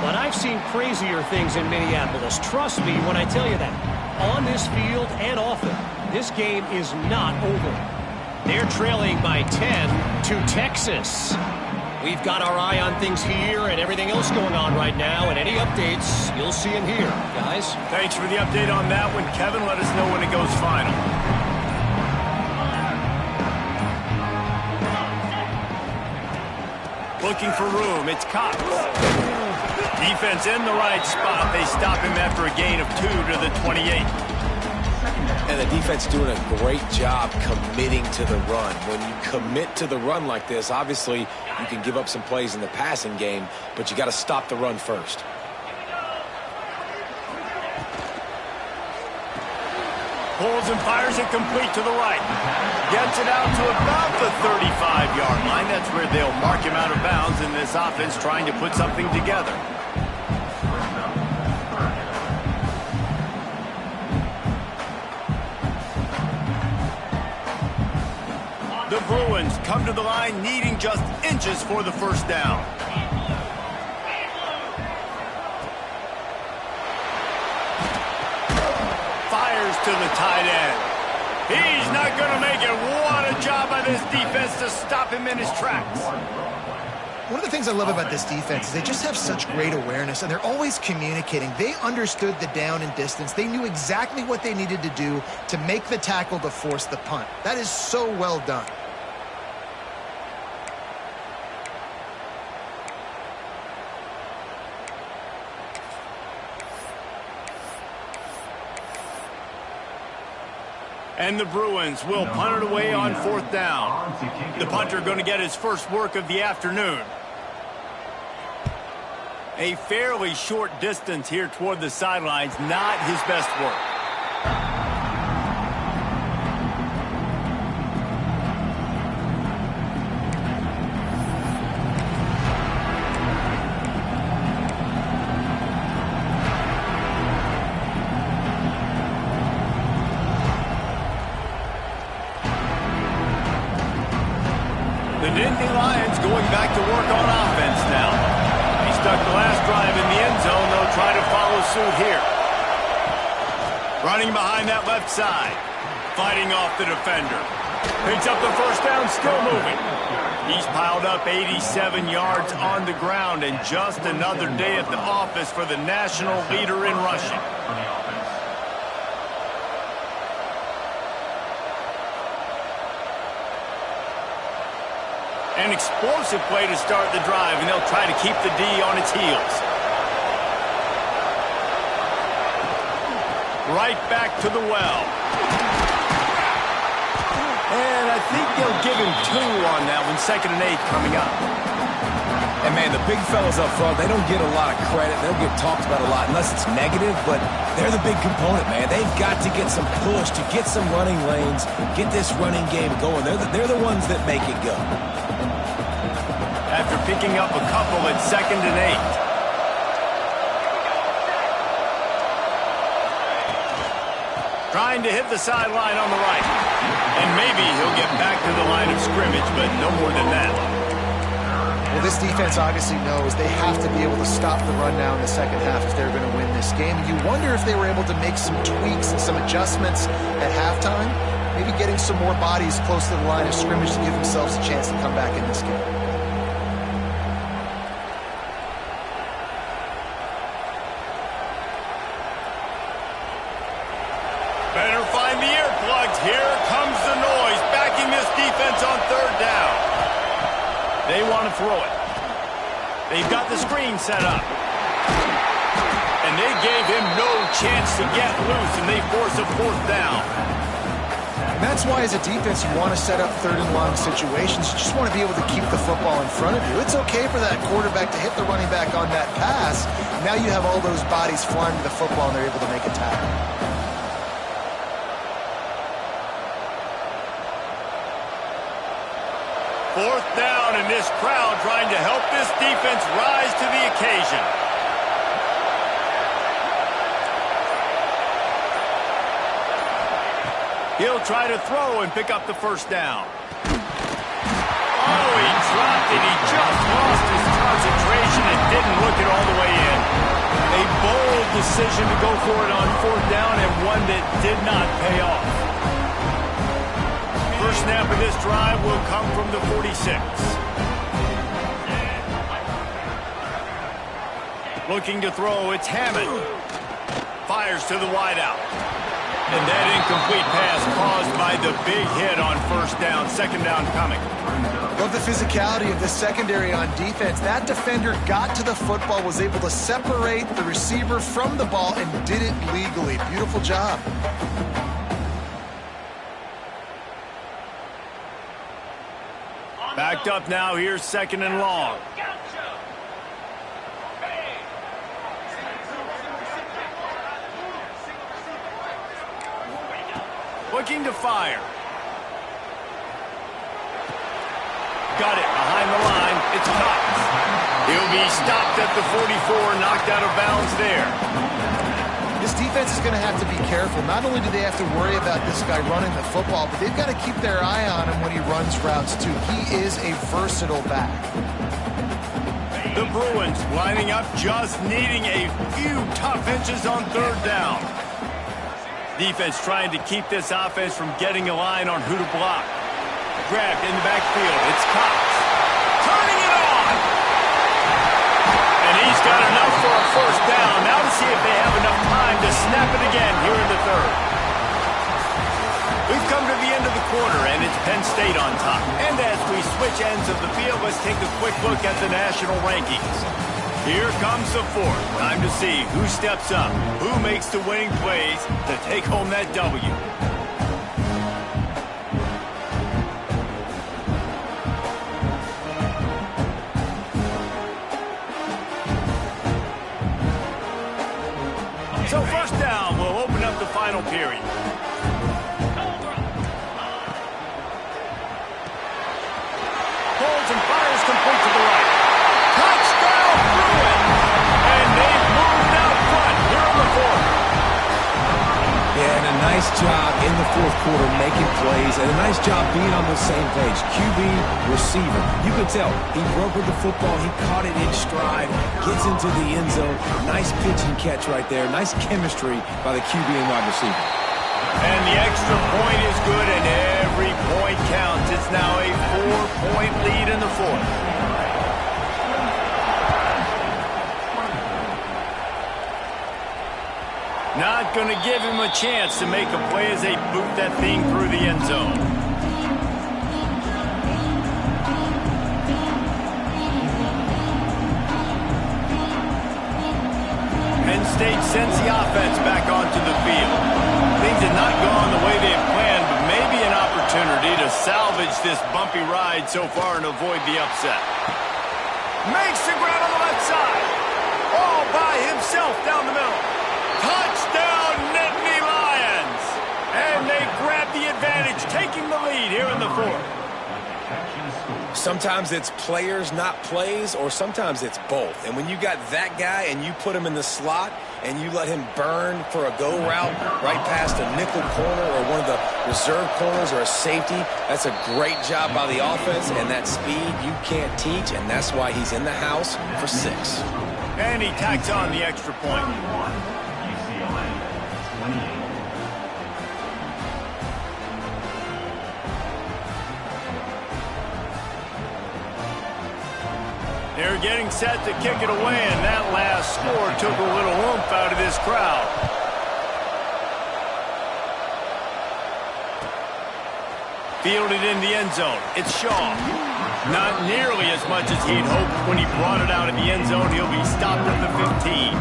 but I've seen crazier things in Minneapolis. Trust me when I tell you that. On this field and off it, this game is not over. They're trailing by 10 to Texas. We've got our eye on things here and everything else going on right now, and any updates, you'll see them here, guys. Thanks for the update on that one, Kevin. Let us know when it goes final. Looking for room, it's Cox. Defense in the right spot. They stop him after a gain of 2 to the 28. And the defense doing a great job committing to the run. When you commit to the run like this, obviously you can give up some plays in the passing game, but you got to stop the run first. Pulls and fires it complete to the right. Gets it out to about the 35-yard line. That's where they'll mark him out of bounds in this offense trying to put something together. The Bruins come to the line needing just inches for the first down. To the tight end. He's not going to make it. What a job by this defense to stop him in his tracks. One of the things I love about this defense is they just have such great awareness, and they're always communicating. They understood the down and distance. They knew exactly what they needed to do to make the tackle to force the punt. That is so well done. And the Bruins will punt it away on 4th down. The punter going to get his first work of the afternoon. A fairly short distance here toward the sidelines, not his best work. The Nittany Lions going back to work on offense now. He stuck the last drive in the end zone. They'll try to follow suit here. Running behind that left side. Fighting off the defender. Picks up the first down, still moving. He's piled up 87 yards on the ground, and just another day at the office for the national leader in rushing. An explosive play to start the drive, and they'll try to keep the D on its heels. Right back to the well. And I think they'll give him 2 on that one. 2nd and 8 coming up. And, man, the big fellas up front, they don't get a lot of credit. They'll get talked about a lot unless it's negative, but they're the big component, man. They've got to get some push, to get some running lanes, get this running game going. They're the ones that make it go. After picking up a couple at 2nd and 8. Trying to hit the sideline on the right. And maybe he'll get back to the line of scrimmage, but no more than that. Well, this defense obviously knows they have to be able to stop the run now in the second half if they're going to win this game. You wonder if they were able to make some tweaks and some adjustments at halftime, maybe getting some more bodies close to the line of scrimmage to give themselves a chance to come back in this game. Better find the earplugs. Here comes the noise, backing this defense on 3rd down. They want to throw it. They've got the screen set up. And they gave him no chance to get loose, and they force a 4th down. And that's why as a defense you want to set up third and long situations. You just want to be able to keep the football in front of you. It's okay for that quarterback to hit the running back on that pass. Now you have all those bodies flying to the football and they're able to make a tackle. Fourth down, and this crowd trying to help this defense rise to the occasion. He'll try to throw and pick up the first down. Oh, he dropped it. He just lost his concentration and didn't look it all the way in. A bold decision to go for it on fourth down, and one that did not pay off. First snap of this drive will come from the 46. Looking to throw, it's Hammond. Fires to the wideout. And that incomplete pass caused by the big hit on first down. Second down coming. Love the physicality of the secondary on defense. That defender got to the football, was able to separate the receiver from the ball, and did it legally. Beautiful job. Backed up now, here's second and long. Looking to fire. Got it behind the line. It's Cox. He'll be stopped at the 44, knocked out of bounds there. This defense is going to have to be careful. Not only do they have to worry about this guy running the football, but they've got to keep their eye on him when he runs routes too. He is a versatile back. The Bruins lining up, just needing a few tough inches on third down. Defense trying to keep this offense from getting a line on who to block. Grabbed in the backfield. It's Cox. Turning it on. And he's got enough for a first down. Now to see if they have enough time to snap it again here in the third. We've come to the end of the quarter, and it's Penn State on top. And as we switch ends of the field, let's take a quick look at the national rankings. Here comes the fourth. Time to see who steps up, who makes the winning plays to take home that W. So first down, we'll open up the final period. Holds and fires complete to the right. Touchdown Bruins! And they've moved out front here in the fourth. Yeah, and a nice job in the fourth quarter making plays, and a nice job being on the same page. QB, receiver. You can tell he broke with the football. He caught it in stride, gets into the end zone. Nice pitch and catch right there. Nice chemistry by the QB and wide receiver. And the extra point is good, and every point counts. It's now a 4-point lead in the fourth. Not going to give him a chance to make a play as they boot that thing through the end zone. Penn State sends the offense back onto the field. Things have not gone the way they had planned, but maybe an opportunity to salvage this bumpy ride so far and avoid the upset. Makes the ground on the left side. All by himself down the middle. Touchdown, Nittany Lions! And they grab the advantage, taking the lead here in the fourth. Sometimes it's players, not plays, or sometimes it's both. And when you got that guy and you put him in the slot and you let him burn for a go route right past a nickel corner or one of the reserve corners or a safety, that's a great job by the offense, and that speed you can't teach, and that's why he's in the house for 6. And he tacks on the extra point. They're getting set to kick it away, and that last score took a little oomph out of this crowd. Fielded in the end zone. It's Shaw. Not nearly as much as he'd hoped when he brought it out in the end zone. He'll be stopped at the 15.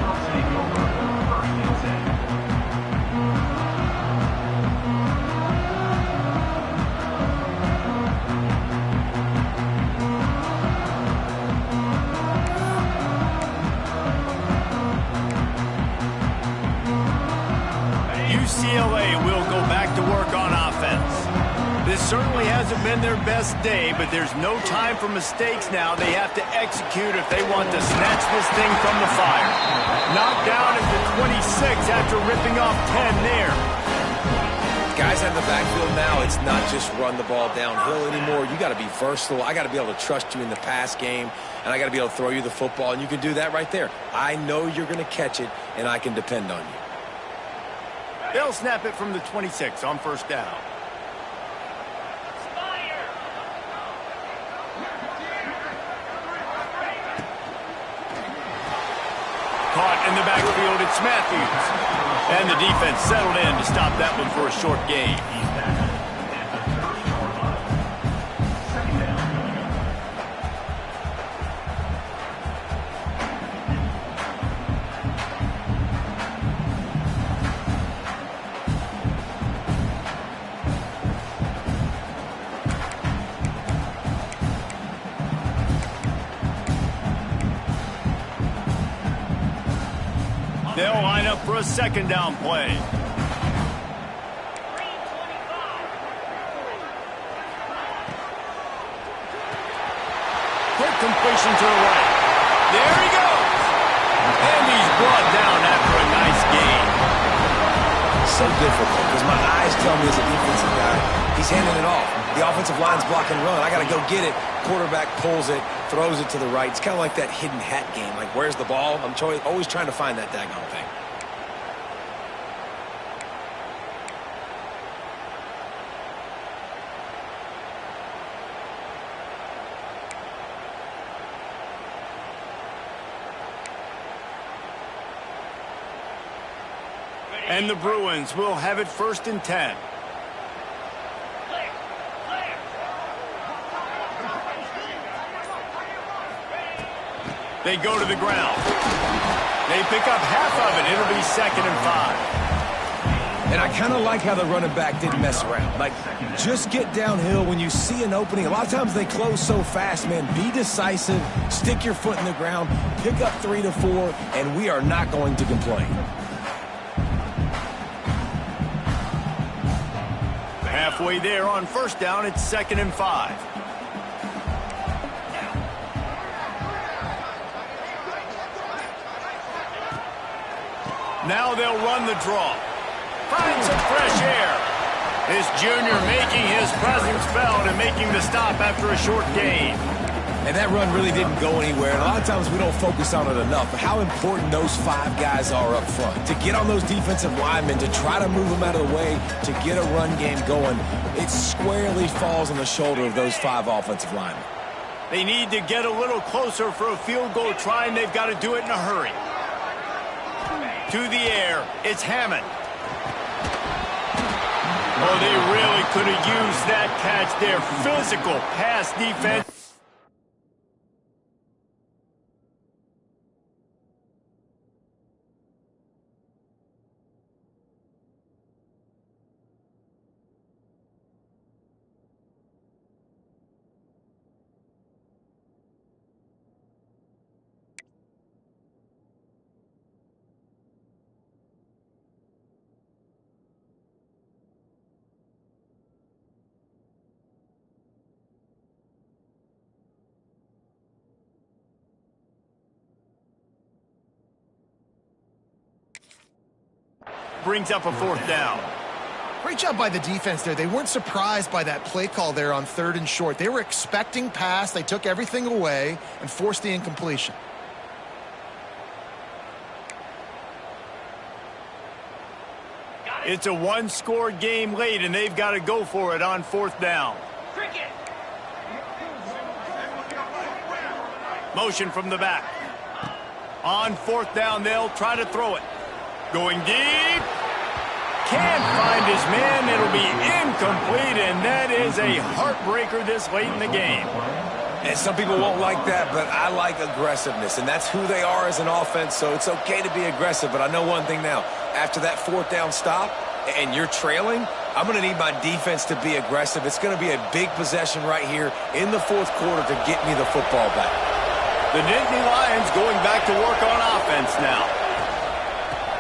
certainly hasn't been their best day, but there's no time for mistakes now. They have to execute if they want to snatch this thing from the fire. Knocked down at the 26 after ripping off 10 there. Guys in the backfield now, it's not just run the ball downhill anymore. You got to be versatile. I got to be able to trust you in the pass game, and I got to be able to throw you the football, and you can do that right there. I know you're going to catch it, and I can depend on you. They'll snap it from the 26 on first down. Caught in the backfield, it's Matthews. And the defense settled in to stop that one for a short gain. They'll line up for a second down play. Quick completion to the right. There he goes. And he's brought down after a nice gain. So difficult because my eyes tell me as a defensive guy, he's handing it off. The offensive line's block and run. I got to go get it. Quarterback pulls it, throws it to the right. It's kind of like that hidden hat game. Like, where's the ball? I'm always trying to find that daggone thing. And the Bruins will have it 1st and 10. They go to the ground. They pick up half of it. It'll be 2nd and 5. And I kind of like how the running back didn't mess around. Like, just get downhill when you see an opening. A lot of times they close so fast, man. Be decisive. Stick your foot in the ground. Pick up 3 to 4, and we are not going to complain. Halfway there on first down, it's 2nd and 5. Now they'll run the draw. Find some fresh air. This junior making his presence felt and making the stop after a short gain. And that run really didn't go anywhere. And a lot of times we don't focus on it enough. But how important those 5 guys are up front. To get on those defensive linemen, to try to move them out of the way, to get a run game going, it squarely falls on the shoulder of those 5 offensive linemen. They need to get a little closer for a field goal try, and they've got to do it in a hurry. To the air, it's Hammond. Oh, they really could have used that catch there. Physical pass defense. Brings up a 4th down. Great job by the defense there. They weren't surprised by that play call there on 3rd and short. They were expecting pass. They took everything away and forced the incompletion. It's a 1-score game late, and they've got to go for it on 4th down. Motion from the back. On 4th down, they'll try to throw it. Going deep. Can't find his man. It'll be incomplete, and that is a heartbreaker this late in the game. And some people won't like that, but I like aggressiveness, and that's who they are as an offense, so it's okay to be aggressive. But I know one thing now. After that 4th down stop and you're trailing, I'm going to need my defense to be aggressive. It's going to be a big possession right here in the 4th quarter to get me the football back. The Nittany Lions going back to work on offense now.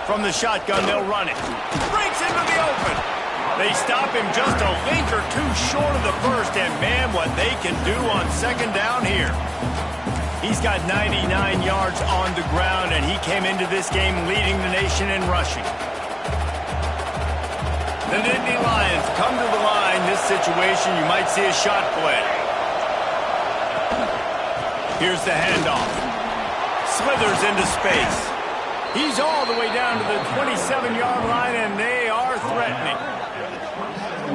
From the shotgun, they'll run it. Breaks into the open. They stop him just a link or two short of the first, and man, what they can do on second down here. He's got 99 yards on the ground, and he came into this game leading the nation in rushing. The Nittany Lions come to the line. This situation, you might see a shot play. Here's the handoff. Slithers into space. He's all the way down to the 27-yard line, and they are threatening.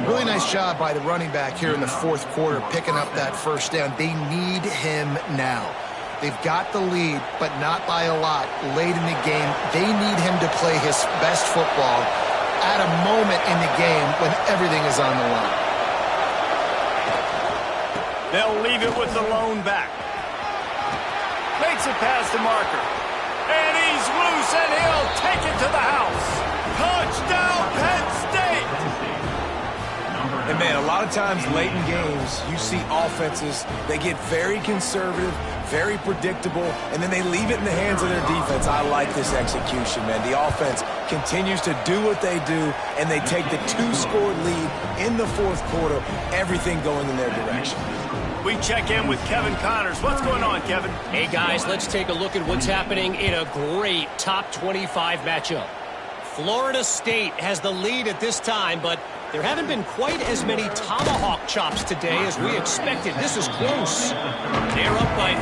Really nice job by the running back here in the fourth quarter, picking up that first down. They need him now. They've got the lead, but not by a lot late in the game. They need him to play his best football at a moment in the game when everything is on the line. They'll leave it with the lone back. Makes it past the marker. And he's loose, and he'll take it to the house. Touchdown, Penn State! And, man, a lot of times late in games, you see offenses, they get very conservative, very predictable, and then they leave it in the hands of their defense. I like this execution, man. The offense continues to do what they do, and they take the two-score lead in the fourth quarter, everything going in their direction. We check in with Kevin Connors. What's going on, Kevin? Hey, guys, let's take a look at what's happening in a great top 25 matchup. Florida State has the lead at this time, but there haven't been quite as many tomahawk chops today as we expected. This is close. They're up by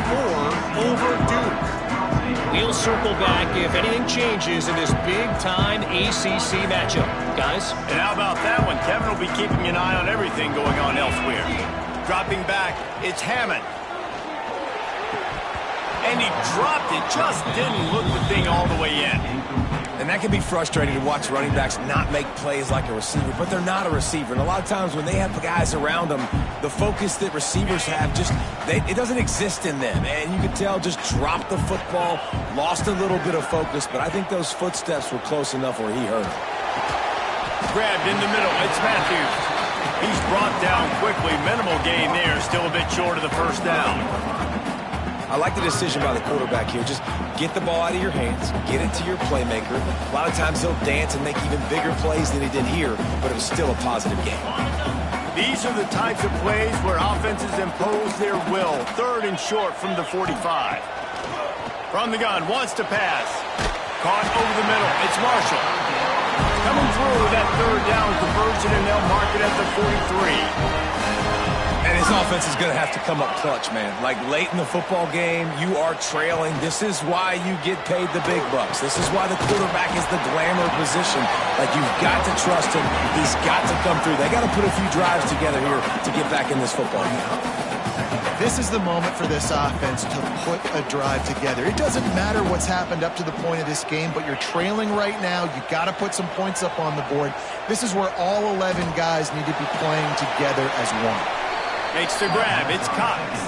4 over Duke. We'll circle back if anything changes in this big-time ACC matchup. Guys? And how about that one? Kevin will be keeping an eye on everything going on elsewhere. Dropping back, it's Hammond. And he dropped it, just didn't look the thing all the way in. And that can be frustrating to watch running backs not make plays like a receiver, but they're not a receiver. And a lot of times when they have guys around them, the focus that receivers have it doesn't exist in them. And you can tell just dropped the football, lost a little bit of focus, but I think those footsteps were close enough where he hurt him. Grabbed in the middle, it's Matthews. He's brought down quickly, minimal gain there, still a bit short of the first down. I like the decision by the quarterback here. Just get the ball out of your hands, get it to your playmaker. A lot of times he'll dance and make even bigger plays than he did here, but it was still a positive game. These are the types of plays where offenses impose their will. Third and short from the 45. From the gun, wants to pass. Caught over the middle. It's Marshall. Coming through that third down conversion, and they'll mark it at the 43. And his offense is going to have to come up clutch, man. Like late in the football game, you are trailing. This is why you get paid the big bucks. This is why the quarterback is the glamour position. Like you've got to trust him. He's got to come through. They got to put a few drives together here to get back in this football game. This is the moment for this offense to put a drive together. It doesn't matter what's happened up to the point of this game, but you're trailing right now. You've got to put some points up on the board. This is where all 11 guys need to be playing together as one. Makes the grab. It's Cox.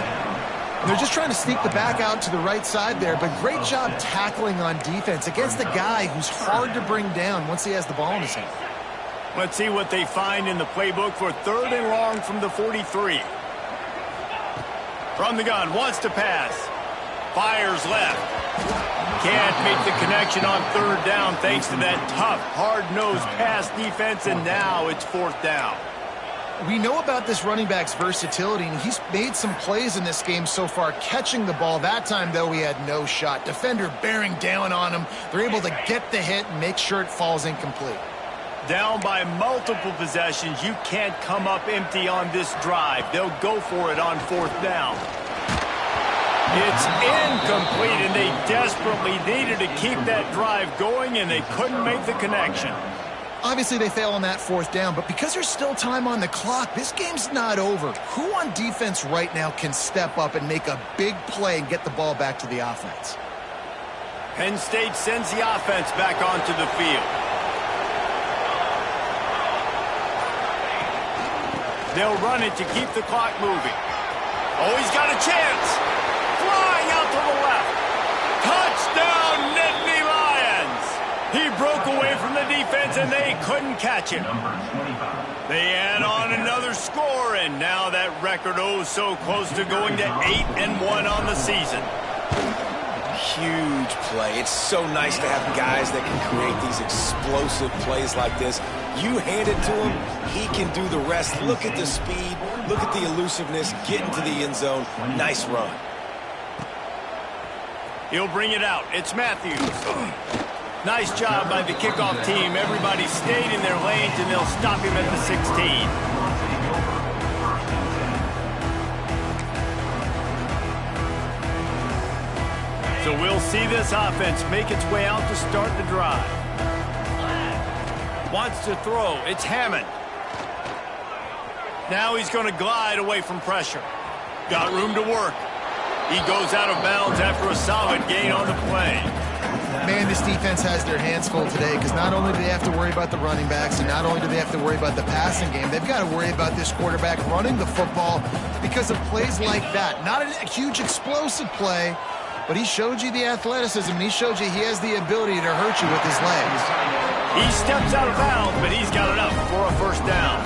They're just trying to sneak the back out to the right side there, but great job tackling on defense against a guy who's hard to bring down once he has the ball in his hand. Let's see what they find in the playbook for third and long from the 43. From the gun, wants to pass. Fires left. Can't make the connection on third down thanks to that tough, hard-nosed pass defense, and now it's fourth down. We know about this running back's versatility, and he's made some plays in this game so far, catching the ball. That time, though, he had no shot. Defender bearing down on him. They're able to get the hit and make sure it falls incomplete. Down by multiple possessions. You can't come up empty on this drive. They'll go for it on fourth down. It's incomplete, and they desperately needed to keep that drive going, and they couldn't make the connection. Obviously, they fail on that fourth down, but because there's still time on the clock, this game's not over. Who on defense right now can step up and make a big play and get the ball back to the offense? Penn State sends the offense back onto the field. They'll run it to keep the clock moving. Oh, he's got a chance. Flying out to the left. Touchdown, Nittany Lions. He broke away from the defense, and they couldn't catch him. They add on another score, and now that record so close to going to 8-1 on the season. huge play. It's so nice to have guys that can create these explosive plays like this. You hand it to him, he can do the rest. Look at the speed, look at the elusiveness, get into the end zone. Nice run. He'll bring it out. It's Matthews. Nice job by the kickoff team. Everybody stayed in their lanes, and they'll stop him at the 16. So we'll see this offense make its way out to start the drive. Wants to throw. It's Hammond. Now he's going to glide away from pressure. Got room to work. He goes out of bounds after a solid gain on the play. Man, this defense has their hands full today because not only do they have to worry about the running backs and not only do they have to worry about the passing game, they've got to worry about this quarterback running the football because of plays like that. Not a huge explosive play, but he showed you the athleticism, and he showed you he has the ability to hurt you with his legs. He steps out of bounds, but he's got enough for a first down.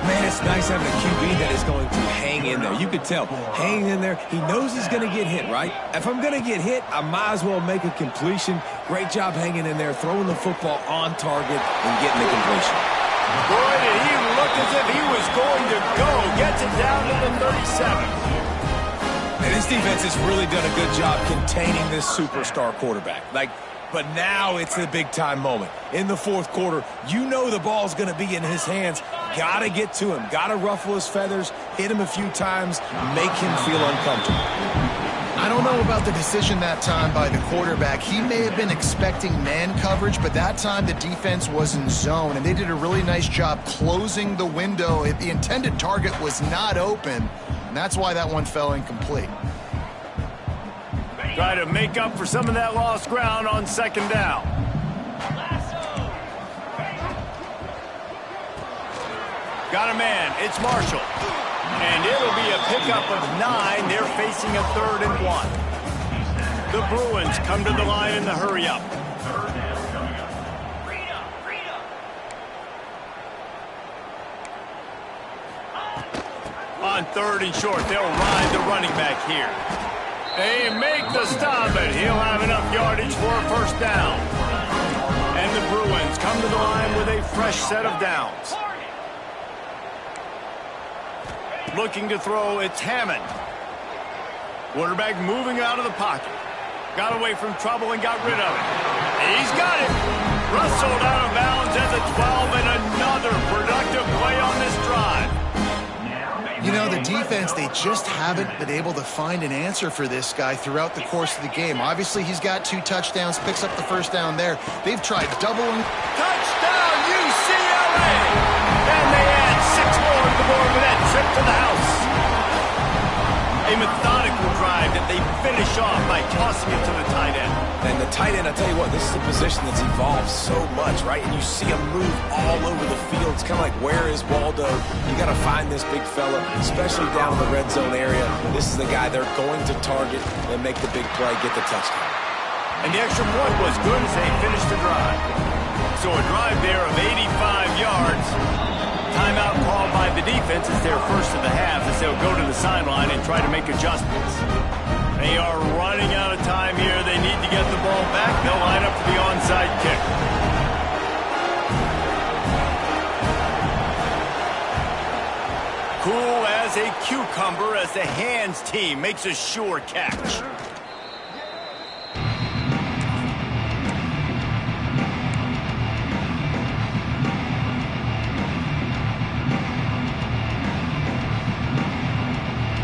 Man, it's nice having a QB that is going to hang in there. You can tell, hanging in there, he knows he's going to get hit, right? If I'm going to get hit, I might as well make a completion. Great job hanging in there, throwing the football on target and getting the completion. Boy, did he look as if he was going to go. Gets it down to the 37. And this defense has really done a good job containing this superstar quarterback. But now it's the big-time moment. In the fourth quarter, you know the ball's going to be in his hands. Got to get to him. Got to ruffle his feathers, hit him a few times, make him feel uncomfortable. I don't know about the decision that time by the quarterback. He may have been expecting man coverage, but that time the defense was in zone, and they did a really nice job closing the window. The intended target was not open, and that's why that one fell incomplete. Try to make up for some of that lost ground on second down. Got a man. It's Marshall. And it'll be a pickup of 9. They're facing a 3rd and 1. The Bruins come to the line in the hurry-up. On 3rd and short, they'll ride the running back here. They make the stop, but he'll have enough yardage for a first down. And the Bruins come to the line with a fresh set of downs. Looking to throw, it's Hammond. Quarterback moving out of the pocket. Got away from trouble and got rid of it. He's got it. Rustled out of bounds at the 12, and another productive play on this drive. You know, the defense, they just haven't been able to find an answer for this guy throughout the course of the game. Obviously, he's got 2 touchdowns, picks up the first down there. They've tried doubling. Touchdown, UCLA! And they add 6 more to the board with that trip to the house. A methodical drive that they finish off by tossing it to the tight end. And the tight end, I'll tell you what, this is a position that's evolved so much, right? And you see him move all over the field. It's kind of like, where is Waldo? You got to find this big fella, especially down in the red zone area. This is the guy they're going to target and make the big play, get the touchdown. And the extra point was good as they finished the drive. So a drive there of 85 yards. Timeout called by the defense is their first of the half as they'll go to the sideline and try to make adjustments. They are running out of time here. They need to get the ball back. They'll line up for the onside kick. Cool as a cucumber as the hands team makes a sure catch.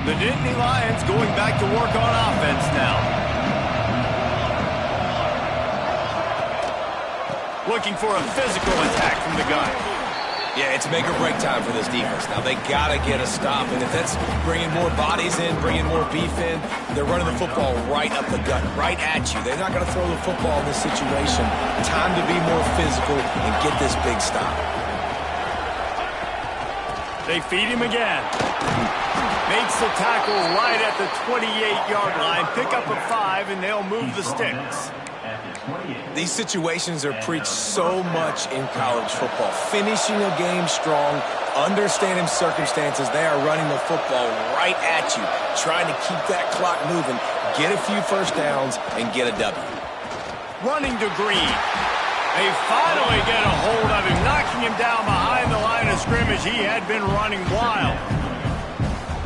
The Nittany Lions going back to work on offense now. Looking for a physical attack from the gun. Yeah, it's make or break time for this defense. Now, they got to get a stop, and if that's bringing more bodies in, bringing more beef in, they're running the football right up the gut, right at you. They're not going to throw the football in this situation. Time to be more physical and get this big stop. They feed him again. Makes the tackle right at the 28-yard line. Pick up a 5, and they'll move the sticks. These situations are preached so much in college football. Finishing a game strong, understanding circumstances. They are running the football right at you, trying to keep that clock moving, get a few first downs, and get a W. Running to Green. They finally get a hold of him, knocking him down behind the line of scrimmage. He had been running wild.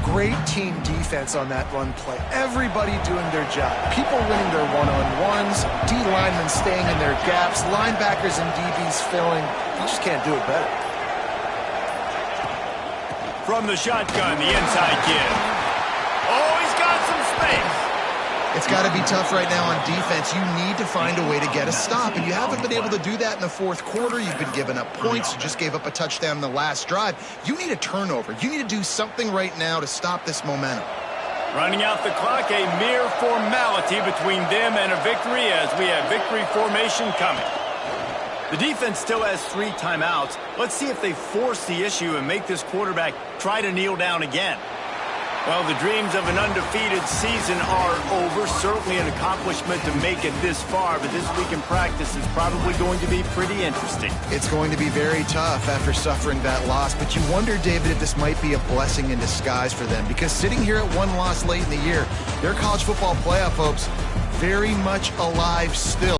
Great team defense on that run play. Everybody doing their job. People winning their one-on-ones, D linemen staying in their gaps, linebackers and DBs filling. You just can't do it better. From the shotgun, the inside kid. Oh, he's got some space. It's got to be tough right now on defense. You need to find a way to get a stop, and you haven't been able to do that in the fourth quarter. You've been giving up points. You just gave up a touchdown in the last drive. You need a turnover. You need to do something right now to stop this momentum. Running out the clock, a mere formality between them and a victory as we have victory formation coming. The defense still has 3 timeouts. Let's see if they force the issue and make this quarterback try to kneel down again. Well, the dreams of an undefeated season are over. Certainly an accomplishment to make it this far, but this week in practice is probably going to be pretty interesting. It's going to be very tough after suffering that loss, but you wonder, David, if this might be a blessing in disguise for them, because sitting here at 1 loss late in the year, their college football playoff hopes very much alive still.